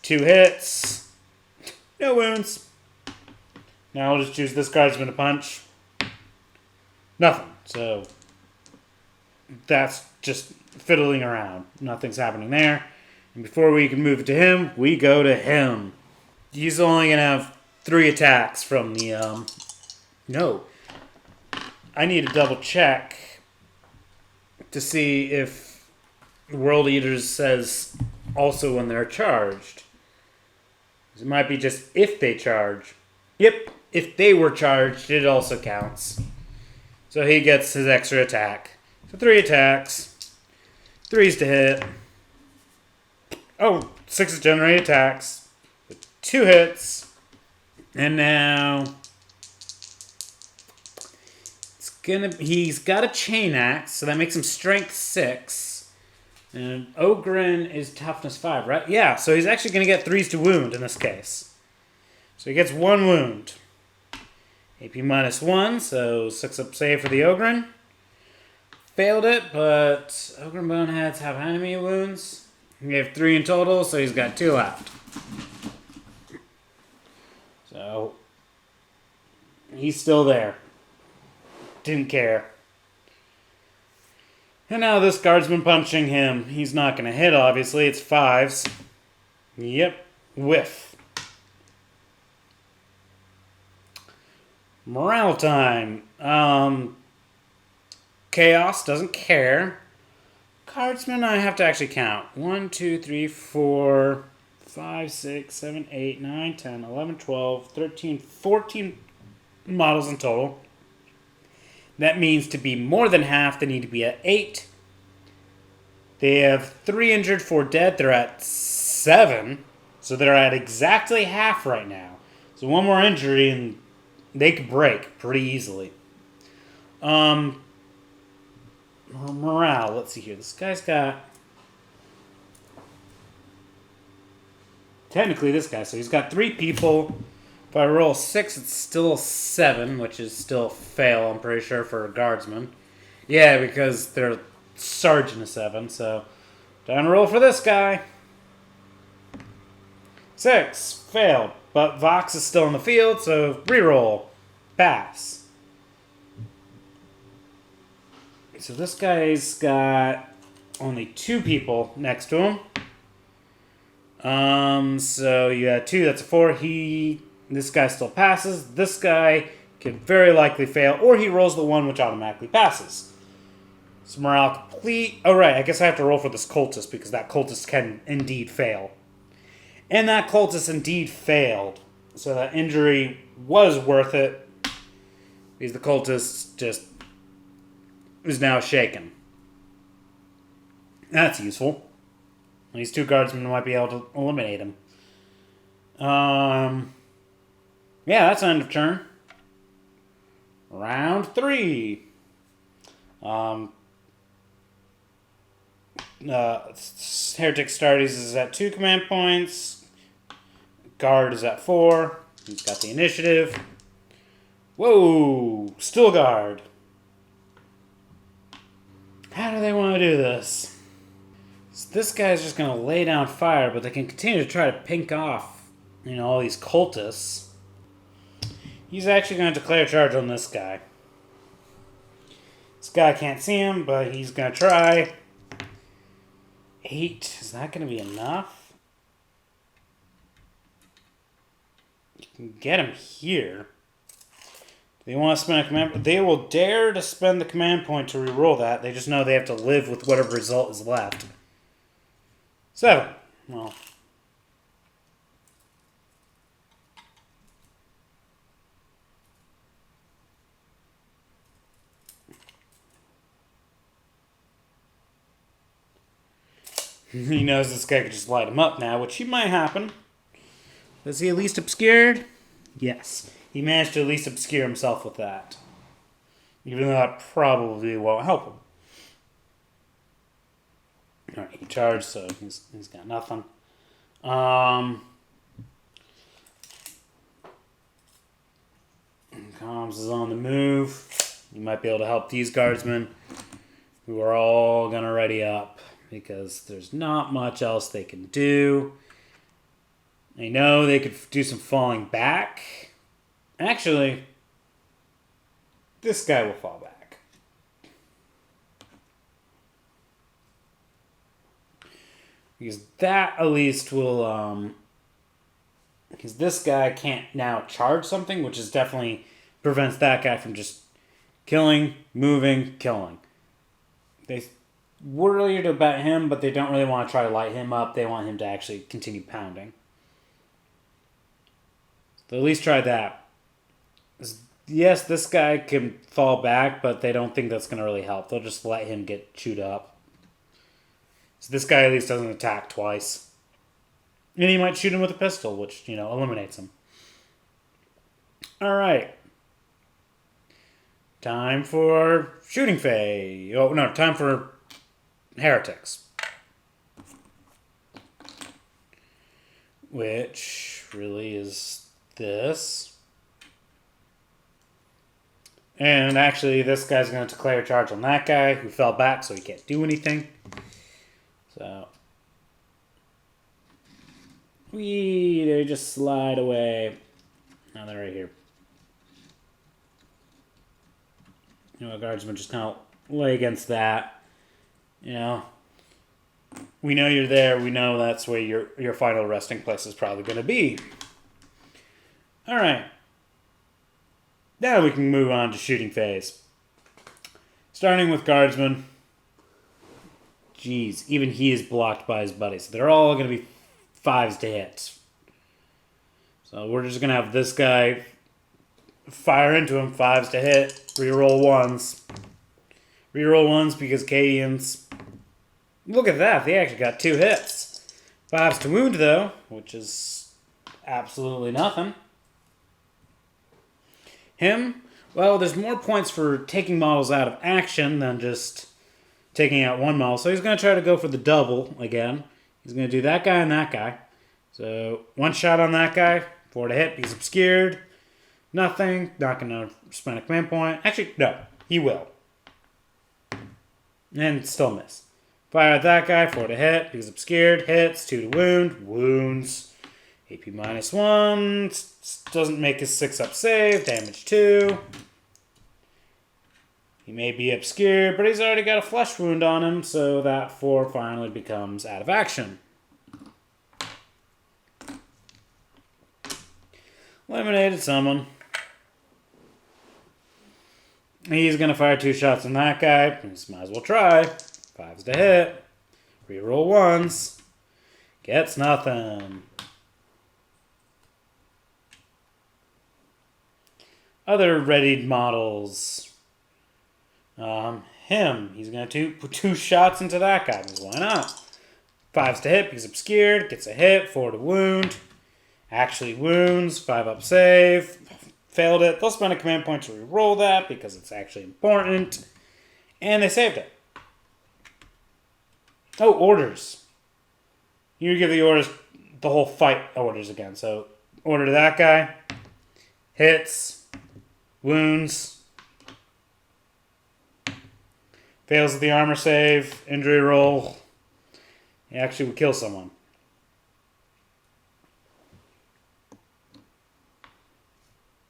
2 hits. No wounds. Now we'll just choose this Guardsman to punch. Nothing. So that's just fiddling around. Nothing's happening there. And before we can move to him, we go to him. He's only going to have 3 attacks from the... No. I need to double check to see if World Eaters says also when they're charged. It might be just if they charge. Yep, if they were charged, it also counts. So he gets his extra attack. So 3 attacks. 3's to hit. Oh, 6 generate attacks. With 2 hits. And now... he's got a chainaxe, so that makes him strength 6. And Ogryn is toughness 5, right? Yeah, so he's actually going to get 3s to wound in this case. So he gets 1 wound. AP -1, so 6 up save for the Ogryn. Failed it, but Ogryn Bone heads have enemy wounds. We have 3 in total, so he's got 2 left. So he's still there. Didn't care. And now this guardsman punching him. He's not going to hit, obviously. It's 5s. Yep. Whiff. Morale time. Chaos doesn't care. Guardsmen, I have to actually count. 1, 2, 3, 4, 5, 6, 7, 8, 9, 10, 11, 12, 13, 14 models in total. That means to be more than half, they need to be at 8. They have 3 injured, 4 dead. They're at 7. So they're at exactly half right now. So one more injury and they could break pretty easily. Morale, let's see here. This guy's got... Technically this guy, so he's got 3 people. If I roll 6, it's still 7, which is still a fail, I'm pretty sure, for a guardsman. Yeah, because they're sergeant of 7, so... Time to roll for this guy. 6, failed. But Vox is still in the field, so reroll. Pass. So this guy's got only 2 people next to him. So you had 2, that's a 4. This guy still passes. This guy can very likely fail, or he rolls the 1 which automatically passes. So morale complete. Oh right, I guess I have to roll for this cultist because that cultist can indeed fail. And that cultist indeed failed. So that injury was worth it. Because the cultist just is now shaken. That's useful. These 2 guardsmen might be able to eliminate him. Yeah, that's end of turn. Round 3. Heretics Starties is at 2 command points. Guard is at 4. He's got the initiative. Whoa! Still guard. How do they want to do this? So this guy's just going to lay down fire, but they can continue to try to pink off, all these cultists. He's actually going to declare charge on this guy. This guy can't see him, but he's going to try. 8. Is that going to be enough? You can get him here. They want to spend a command point. They will dare to spend the command point to reroll that. They just know they have to live with whatever result is left. 7. Well. He knows this guy could just light him up now, which might happen. Is he at least obscured? Yes. He managed to at least obscure himself with that. Even though that probably won't help him. Alright, he charged, so he's got nothing. Comms is on the move. You might be able to help these guardsmen, who are all gonna ready up, because there's not much else they can do. They know they could do some falling back. Actually, this guy will fall back. Because that at least will, because this guy can't now charge something, which is definitely prevents that guy from just killing, moving, killing. They worried about him, but they don't really want to try to light him up. They want him to actually continue pounding. So at least try that. Yes, this guy can fall back, but they don't think that's going to really help. They'll just let him get chewed up. So this guy at least doesn't attack twice. And he might shoot him with a pistol, which, eliminates him. Alright. Time for shooting phase. Oh, no, time for Heretics. Which really is this. And actually, this guy's going to declare charge on that guy who fell back, so he can't do anything. So, they just slide away. Now they're right here. You know, Guardsman just kind of lay against that. You know, we know you're there. We know that's where your final resting place is probably going to be. All right. Now we can move on to shooting phase. Starting with Guardsman. Jeez, even he is blocked by his buddies. They're all going to be 5s to hit. So we're just going to have this guy fire into him, 5s to hit, reroll 1s. Reroll 1s because Cadians... Look at that, they actually got 2 hits. 5s to wound though, which is absolutely nothing. Him, well, there's more points for taking models out of action than just taking out one model. So he's going to try to go for the double again. He's going to do that guy and that guy. So 1 shot on that guy, 4 to hit. He's obscured. Nothing. Not going to spend a command point. Actually, no. He will. And still miss. Fire at that guy, 4 to hit. He's obscured. Hits. 2 to wound. Wounds. AP -1. Doesn't make his 6-up save. Damage 2. He may be obscured, but he's already got a flesh wound on him, so that 4 finally becomes out of action. Eliminated someone. He's going to fire 2 shots on that guy. Just might as well try. 5s to hit. Reroll 1s. Gets nothing. Other readied models. Him. He's going to put 2 shots into that guy. Because why not? 5s to hit. He's obscured. Gets a hit. 4 to wound. Actually wounds. 5-up save. Failed it. They'll spend a command point to reroll that because it's actually important. And they saved it. Oh, orders. You give the orders, the whole fight orders again. So, order to that guy. Hits. Wounds. Fails at the armor save. Injury roll. He actually would kill someone.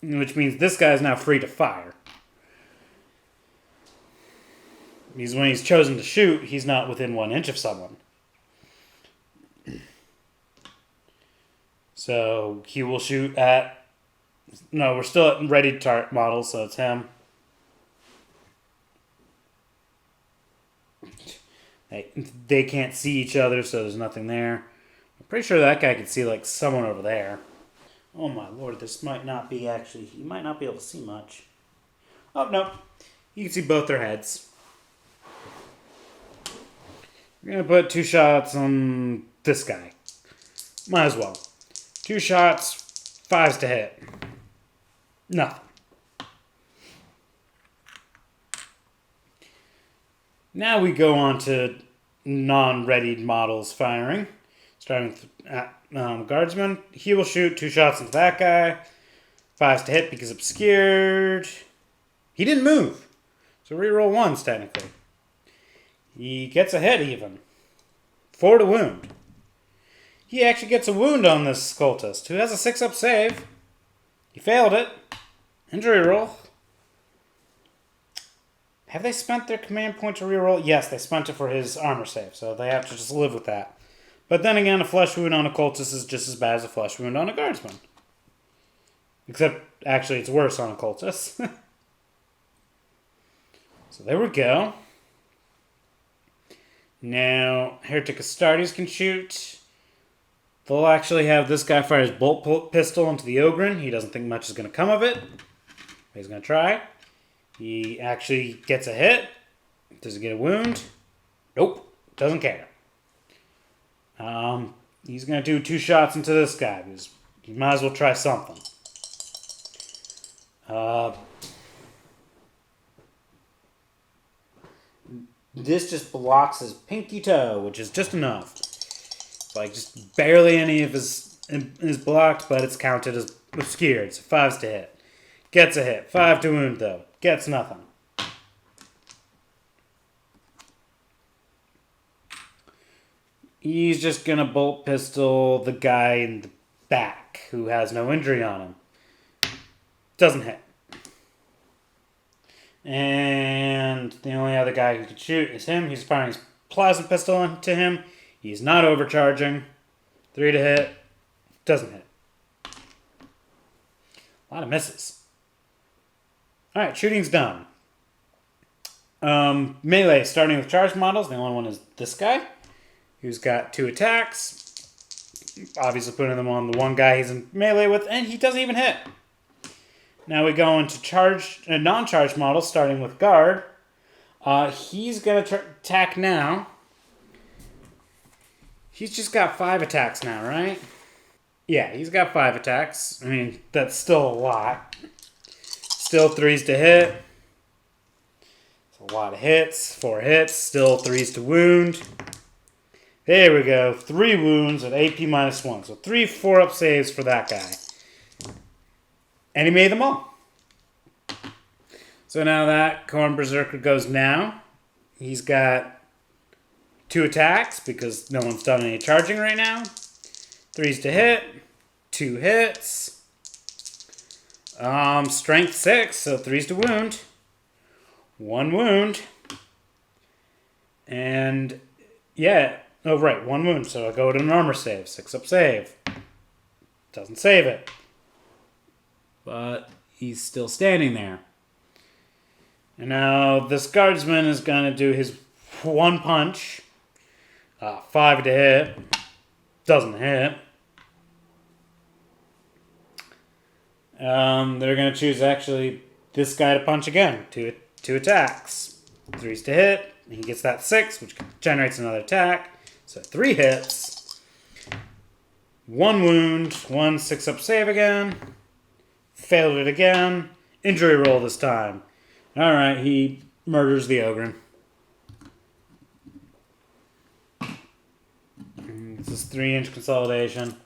Which means this guy is now free to fire. Because when he's chosen to shoot, he's not within 1 inch of someone. So he will shoot at... No, we're still at ready target models, so it's him. They can't see each other, so there's nothing there. I'm pretty sure that guy could see like someone over there. Oh my lord, this might not be actually... You might not be able to see much. Oh, no. You can see both their heads. We're going to put 2 shots on this guy. Might as well. 2 shots, 5s to hit. Nothing. Now we go on to non-readied models firing. Starting with Guardsman. He will shoot 2 shots into that guy. 5s to hit because obscured. He didn't move. So reroll 1s technically. He gets a hit even. 4 to wound. He actually gets a wound on this cultist, who has a 6-up save. He failed it. Injury roll. Have they spent their command point to reroll? Yes, they spent it for his armor save, so they have to just live with that. But then again, a flesh wound on a cultist is just as bad as a flesh wound on a guardsman. Except, actually, it's worse on a cultist. So there we go. Now, Heretic Astartes can shoot. They'll actually have this guy fire his bolt pistol into the Ogryn. He doesn't think much is going to come of it. But he's going to try. He actually gets a hit. Does he get a wound? Nope. Doesn't care. He's going to do 2 shots into this guy. Because he might as well try something. This just blocks his pinky toe, which is just enough. It's like just barely any of his is blocked, but it's counted as obscured. So 5s to hit. Gets a hit. 5 to wound, though. Gets nothing. He's just going to bolt pistol the guy in the back who has no injury on him. Doesn't hit. And the only other guy who can shoot is him. He's firing his plasma pistol into him. He's not overcharging. 3 to hit. Doesn't hit. A lot of misses. Alright, shooting's done. Melee, starting with charged models. The only one is this guy, who's got 2 attacks. Obviously putting them on the one guy he's in melee with, and he doesn't even hit. Now we go into non-charged models, starting with guard. He's going to attack now. He's just got 5 attacks now, right? Yeah, he's got 5 attacks. I mean, that's still a lot. Still 3s to hit. It's a lot of hits. 4 hits. Still 3s to wound. There we go. 3 wounds at AP -1. So 3 4-up saves for that guy. And he made them all. So now that Corn Berserker goes now. He's got 2 attacks because no one's done any charging right now. 3s to hit. 2 hits. Strength 6, so 3s to wound. 1 wound. And yeah. Oh, right, 1 wound. So I go to an armor save. 6-up save. Doesn't save it. But he's still standing there. And now this Guardsman is going to do his 1 punch. 5 to hit. Doesn't hit. They're going to choose actually this guy to punch again. 2 attacks. 3s to hit. He gets that 6, which generates another attack. So 3 hits. 1 wound. 1 6-up save again. Failed it again. Injury roll this time. Alright, he murders the Ogryn. This is 3-inch consolidation,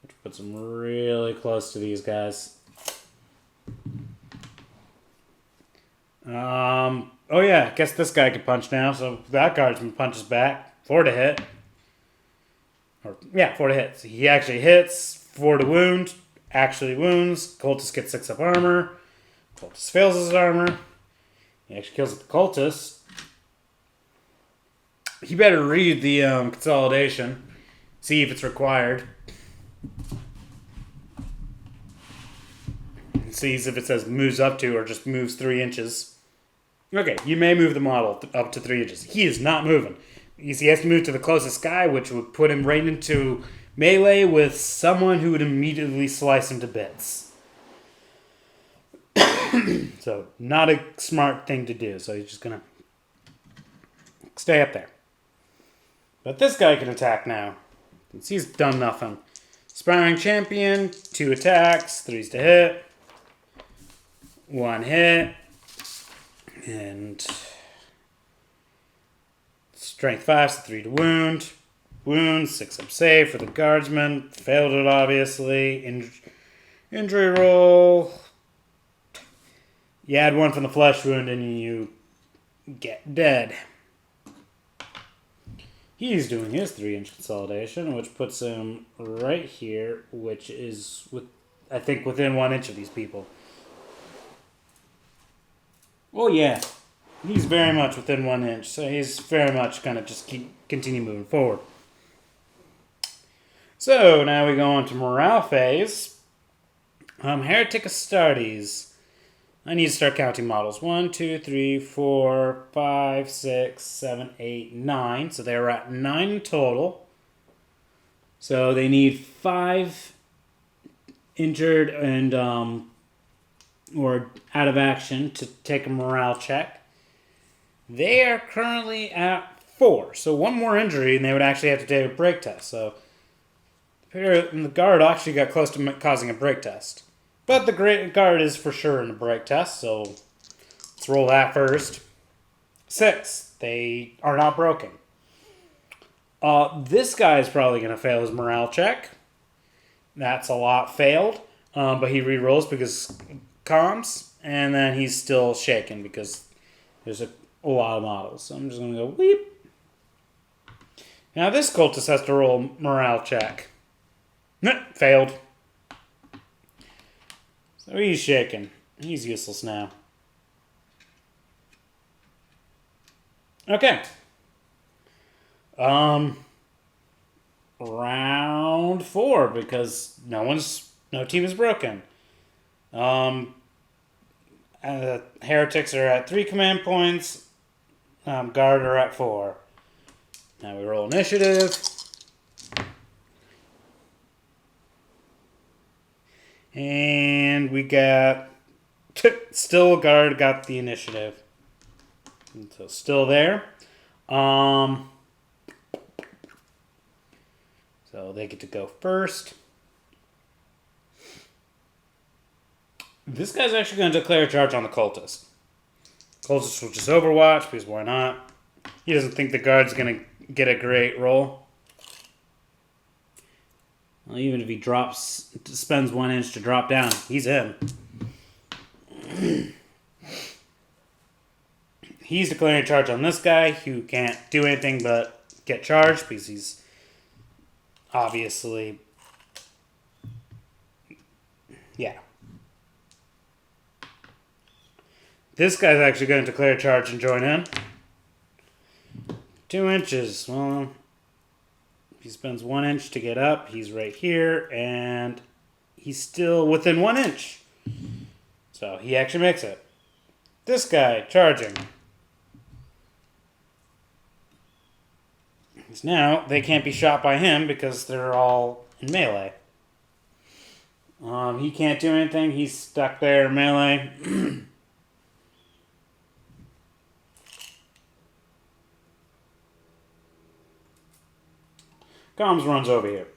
which puts him really close to these guys. Oh yeah, I guess this guy can punch now, so that Guardsman punches back. 4 to hit. 4 to hit. So he actually hits. 4 to wound. Actually wounds. Cultist gets 6-up armor. Cultist fails his armor. He actually kills the cultist. He better read the consolidation. See if it's required. And sees if it says moves up to or just moves 3 inches. Okay, you may move the model up to 3 inches. He is not moving. He has to move to the closest guy, which would put him right into melee with someone who would immediately slice him to bits. So, not a smart thing to do. So he's just going to stay up there. But this guy can attack now, since he's done nothing. Aspiring Champion, 2 attacks, 3s to hit. 1 hit. And strength 5, so 3 to wound. Wound, 6-up save for the Guardsman. Failed it, obviously. Injury roll. You add 1 from the flesh wound and you get dead. He's doing his 3-inch consolidation, which puts him right here, which is, I think, within 1 inch of these people. Well, yeah. He's very much within 1 inch, so he's very much going to just continue moving forward. So, now we go on to morale phase. Heretic Astartes. I need to start counting models. 1, 2, 3, 4, 5, 6, 7, 8, 9. So they're at 9 in total. So they need 5 injured and or out of action to take a morale check. They are currently at 4. So 1 more injury and they would actually have to take a break test. So the guard actually got close to causing a break test. But the Great Guard is for sure in a break test, so let's roll that first. 6. They are not broken. This guy is probably going to fail his morale check. That's a lot failed, but he re-rolls because comms, and then he's still shaking because there's a lot of models. So I'm just going to go weep. Now this cultist has to roll morale check. Failed. So he's shaking. He's useless now. Okay. Round 4, because no team is broken. Heretics are at 3 command points. Guard are at 4. Now we roll initiative. And we got... Still guard got the initiative. So still there. So they get to go first. This guy's actually going to declare a charge on the cultist. Cultist will just overwatch, because why not? He doesn't think the guard's going to get a great roll. Well, even if he spends 1 inch to drop down, he's in. He's declaring a charge on this guy, who can't do anything but get charged, because he's obviously... Yeah. This guy's actually going to declare a charge and join in. 2 inches. Well, he spends 1 inch to get up. He's right here, and he's still within 1 inch. So he actually makes it. This guy charging. Now they can't be shot by him because they're all in melee. He can't do anything. He's stuck there in melee. Comms runs over here.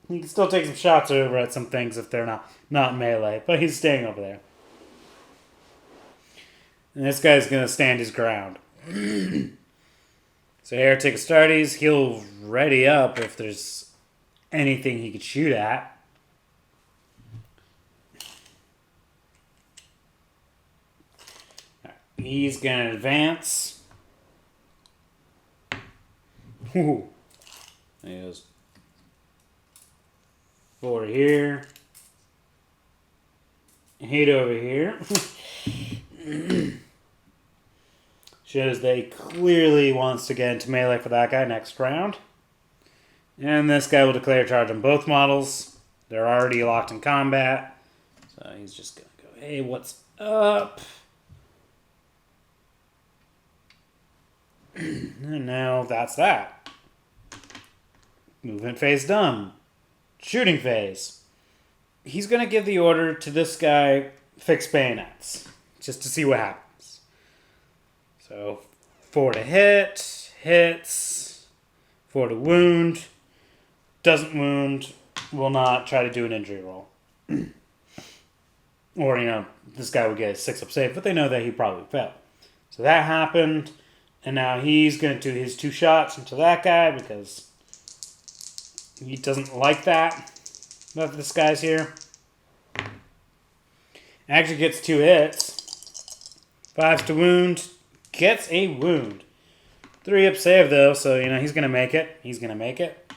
He can still take some shots over at some things if they're not melee, but he's staying over there. And this guy's going to stand his ground. So Heretic Astartes, he'll ready up if there's anything he could shoot at. He's going to advance. Ooh. There he goes. 4 here. 8 over here. Shows they clearly wants to get into melee for that guy next round. And this guy will declare charge on both models. They're already locked in combat. So he's just going to go, hey, what's up? And now that's that. Movement phase done. Shooting phase. He's going to give the order to this guy, fix bayonets. Just to see what happens. So, 4 to hit, hits, 4 to wound, doesn't wound, will not try to do an injury roll. Or, this guy would get a 6-up save, but they know that he probably failed. So that happened, and now he's going to do his 2 shots into that guy because he doesn't like that this guy's here. Actually gets 2 hits, 5 to wound. Gets a wound. 3-up save, though, so, he's going to make it. He's going to make it.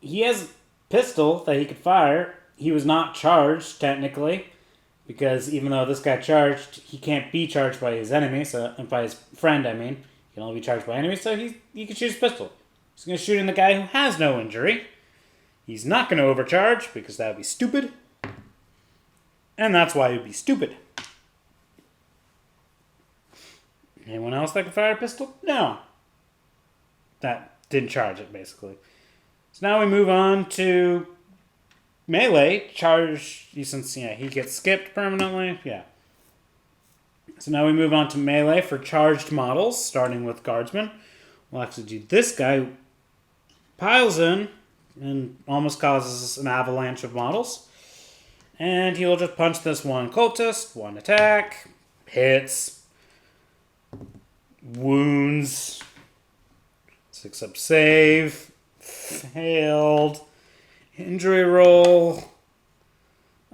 He has a pistol that he could fire. He was not charged, technically, because even though this guy charged, he can't be charged by his enemy, by his friend, I mean. He can only be charged by enemies, so he can shoot his pistol. He's going to shoot in the guy who has no injury. He's not going to overcharge, because that would be stupid. And that's why it would be stupid. Anyone else that can fire a pistol? No. That didn't charge it, basically. So now we move on to melee. Charge, since he gets skipped permanently. Yeah. So now we move on to melee for charged models, starting with Guardsman. We'll actually do this guy who piles in and almost causes an avalanche of models. And he'll just punch this one cultist, 1 attack, hits, wounds, 6-up save, failed, Injury roll.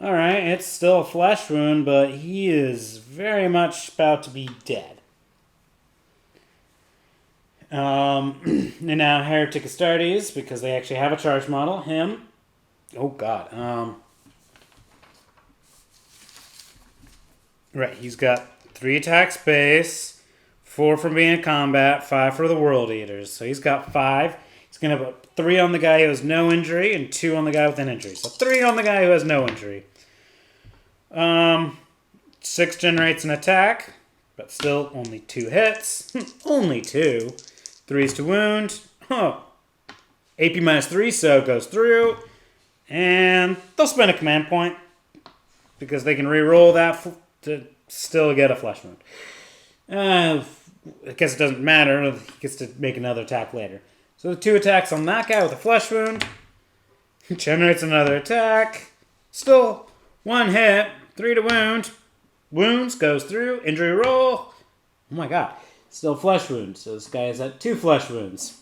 Alright, it's still a flesh wound, but he is very much about to be dead. And now Heretic Astartes, because they actually have a charge model. Him. Oh god. Right, he's got 3 attacks base, 4 from being in combat, 5 for the World Eaters. So he's got 5. He's going to put 3 on the guy who has no injury and 2 on the guy with an injury. So 3 on the guy who has no injury. 6 generates an attack, but still only 2 hits. Only 2. 3's to wound. Oh. AP minus 3, so it goes through. And they'll spend a command point because they can re-roll that to still get a flesh wound. I guess it doesn't matter. He gets to make another attack later. So the 2 attacks on that guy with a flesh wound. Generates another attack. Still 1 hit. 3 to wound. Wounds goes through. Injury roll. Oh my god. Still flesh wounds. So this guy is at 2 flesh wounds.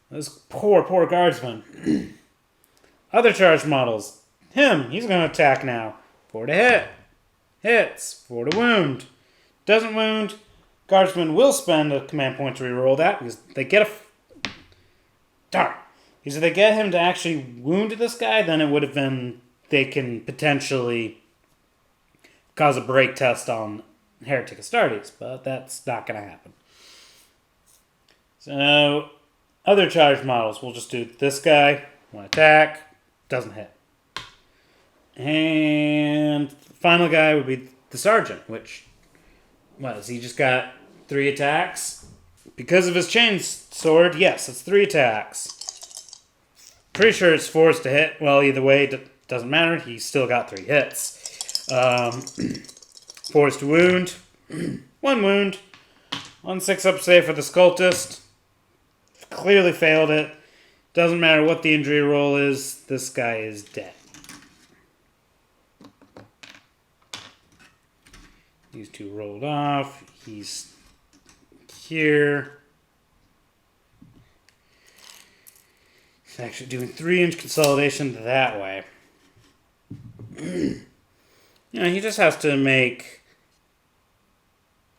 Those poor guardsmen. Other charge models. Him. He's going to attack now. 4 to hit. Hits. 4 to wound. Doesn't wound. Guardsman will spend a command point to reroll that because they get a... Darn. Because if they get him to actually wound this guy, then it would have been... They can potentially cause a break test on Heretic Astartes, but that's not going to happen. So, other charge models. We'll just do this guy. 1 attack. Doesn't hit. And the final guy would be the Sergeant, which... What, has he just got 3 attacks? Because of his chainsword, yes, it's 3 attacks. Pretty sure it's 4's to hit. Well, either way, it doesn't matter. He's still got 3 hits. 4's to wound. 1 wound. 1 6-up save for the cultist. Clearly failed it. Doesn't matter what the injury roll is. This guy is dead. These 2 rolled off. He's here. He's actually doing 3-inch consolidation that way. He just has to make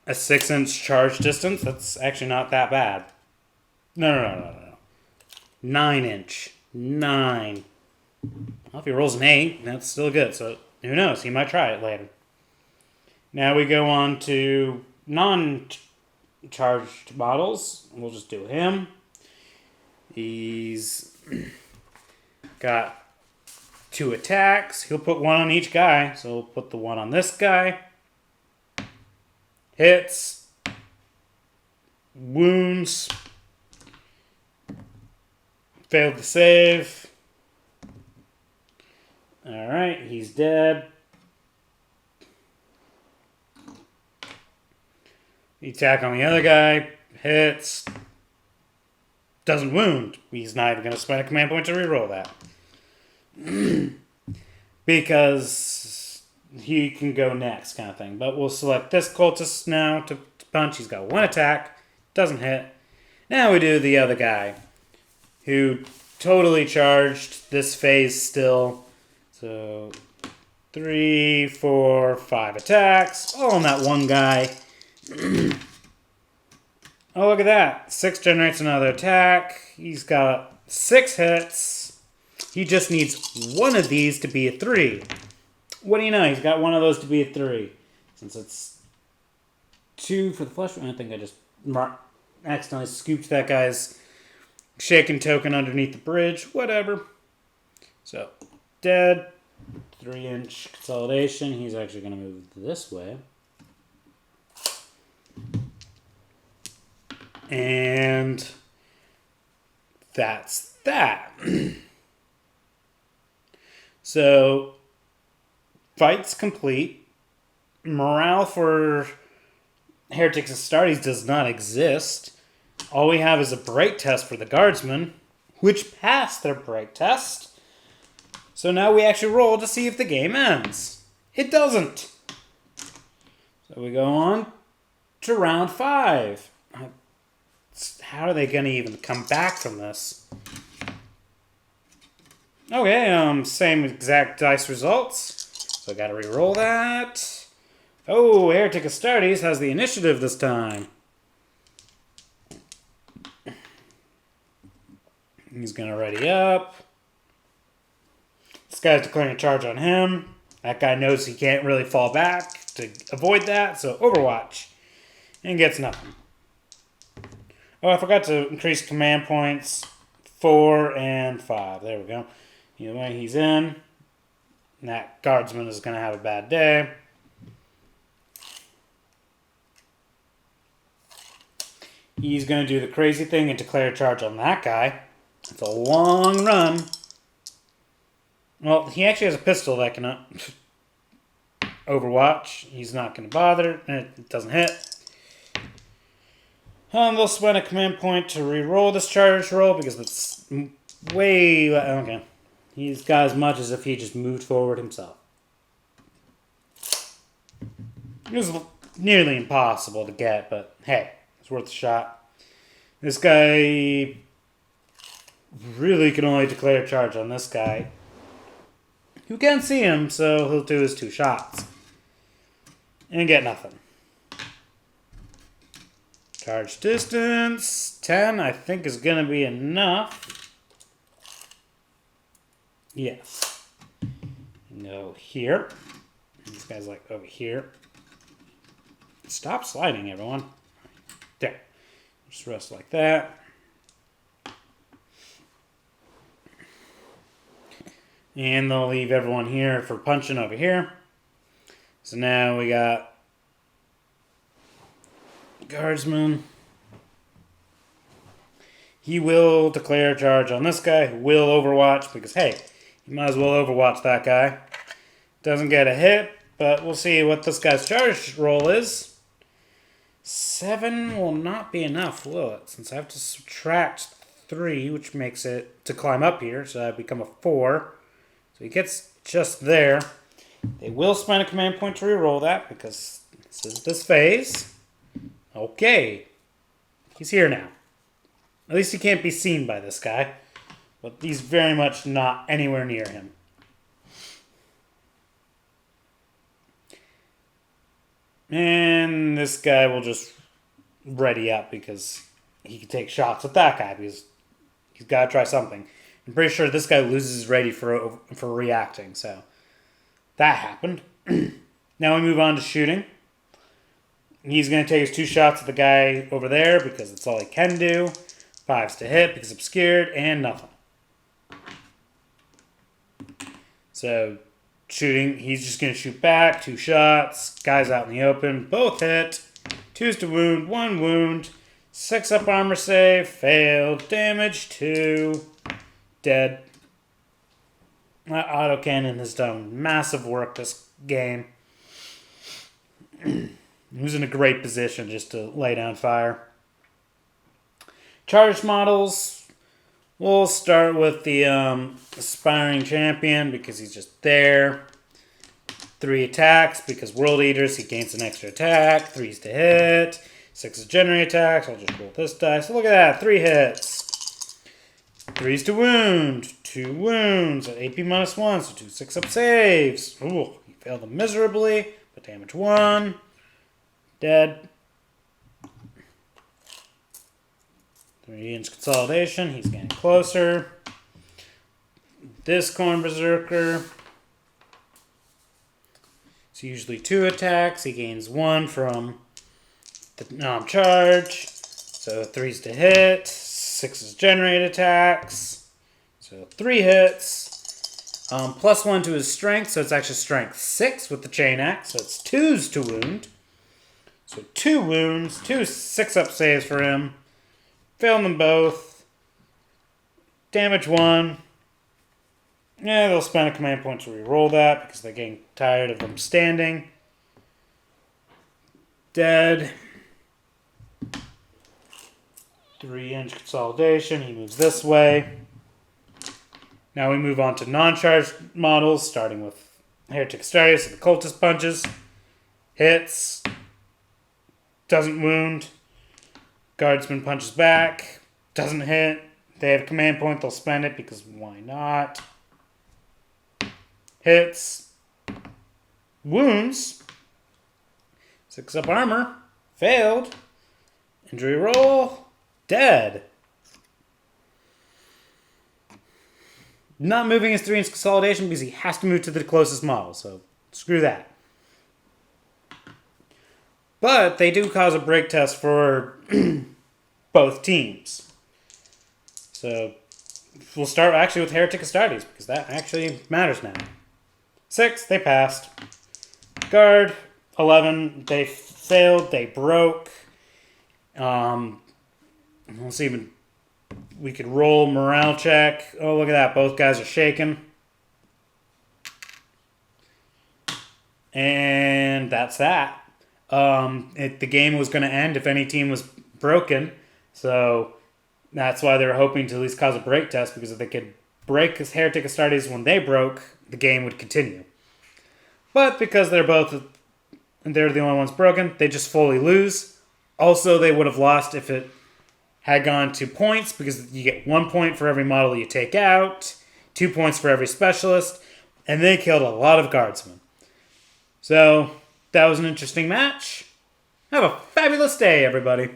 a 6-inch charge distance. That's actually not that bad. No. 9-inch. 9. Well, if he rolls an 8, that's still good. So who knows? He might try it later. Now we go on to non-charged models. We'll just do him. He's got 2 attacks. He'll put 1 on each guy. So we'll put the 1 on this guy. Hits. Wounds. Failed to save. Alright, he's dead. The attack on the other guy. Hits. Doesn't wound. He's not even going to spend a command point to reroll that. Because he can go next kind of thing. But we'll select this cultist now to punch. He's got 1 attack. Doesn't hit. Now we do the other guy. Who totally charged this phase still. So 3, 4, 5 attacks. All on that 1 guy. Oh, look at that. 6 generates another attack. He's got 6 hits. He just needs 1 of these to be a 3. What do you know? He's got 1 of those to be a 3. Since it's 2 for the flesh. I think I just accidentally scooped that guy's shaken token underneath the bridge. Whatever. So, dead. 3-inch consolidation. He's actually going to move this way. And that's that. So, fight's complete. Morale for Heretics Astartes does not exist. All we have is a break test for the Guardsmen, which passed their break test. So now we actually roll to see if the game ends. It doesn't. So we go on to round 5. How are they going to even come back from this? Okay, same exact dice results. So I gotta re-roll that. Oh, Heretic Astartes has the initiative this time. He's gonna ready up. This guy's declaring a charge on him. That guy knows he can't really fall back to avoid that, so Overwatch. And gets nothing. Oh, I forgot to increase command points. 4 and 5. There we go. Either way, he's in. And that Guardsman is going to have a bad day. He's going to do the crazy thing and declare a charge on that guy. It's a long run. Well, he actually has a pistol that can Overwatch. He's not going to bother. It doesn't hit. They'll spend a command point to re-roll this charge roll because it's way... Okay. He's got as much as if he just moved forward himself. It was nearly impossible to get, but hey, it's worth a shot. This guy really can only declare a charge on this guy, who can't see him, so he'll do his 2 shots. And get nothing. Charge distance, 10, I think is going to be enough. Yes. Go here. This guy's like over here. Stop sliding, everyone. There. Just rest like that. And they'll leave everyone here for punching over here. So now we got Guardsman. He will declare a charge on this guy, who will overwatch, because hey, you might as well overwatch that guy. Doesn't get a hit, but we'll see what this guy's charge roll is. 7 will not be enough, will it? Since I have to subtract 3, which makes it to climb up here, so I become a 4. So he gets just there. They will spend a command point to reroll that, because this is this phase. Okay. He's here now. At least he can't be seen by this guy. But he's very much not anywhere near him. And this guy will just ready up because he can take shots at that guy because he's got to try something. I'm pretty sure this guy loses ready for reacting, so that happened. Now we move on to shooting. He's going to take his 2 shots at the guy over there because that's all he can do. 5's to hit because obscured, and nothing. So, shooting, he's just going to shoot back. 2 shots. Guys out in the open. Both hit. 2's to wound. 1 wound. 6 up armor save. Failed. Damage 2. Dead. That autocannon has done massive work this game. He was in a great position just to lay down fire. Charged models. We'll start with the aspiring champion because he's just there. 3 attacks because World Eaters, he gains an extra attack. 3's to hit. 6 is generate attacks. I'll just roll this dice. Look at that. 3 hits. 3's to wound. 2 wounds at AP -1, so 2 6-up saves. Ooh, he failed them miserably, but damage 1. Dead. 3-inch consolidation. He's getting closer. This corn berserker. It's usually 2 attacks. He gains 1 from the charge. So 3's to hit. 6 is generate attacks. So 3 hits. +1 to his strength. So it's actually strength 6 with the chainaxe. So it's 2's to wound. So 2 wounds. 2 6-up saves for him. Failed them both. Damage 1. Yeah, they'll spend a command point to reroll that because they're getting tired of them standing. Dead. 3-inch consolidation. He moves this way. Now we move on to non-charged models, starting with Heretics Astartes, so the cultist punches. Hits. Doesn't wound. Guardsman punches back. Doesn't hit. They have a command point. They'll spend it because why not? hits, wounds, 6 up armor, failed, injury roll, dead. Not moving his 3-inch consolidation because he has to move to the closest model, so screw that. But they do cause a break test for both teams. So we'll start actually with Heretic Astartes because that actually matters now. 6, they passed. Guard, 11, they failed, they broke. Let's see, we could roll morale check. Oh, look at that, both guys are shaking. And that's that. The game was going to end if any team was broken. So that's why they were hoping to at least cause a break test, because if they could break Heretic Astartes when they broke, the game would continue. But because they're the only ones broken, they just fully lose. Also, they would have lost if it had gone to points, because you get 1 point for every model you take out, 2 points for every specialist, and they killed a lot of Guardsmen. So that was an interesting match. Have a fabulous day, everybody.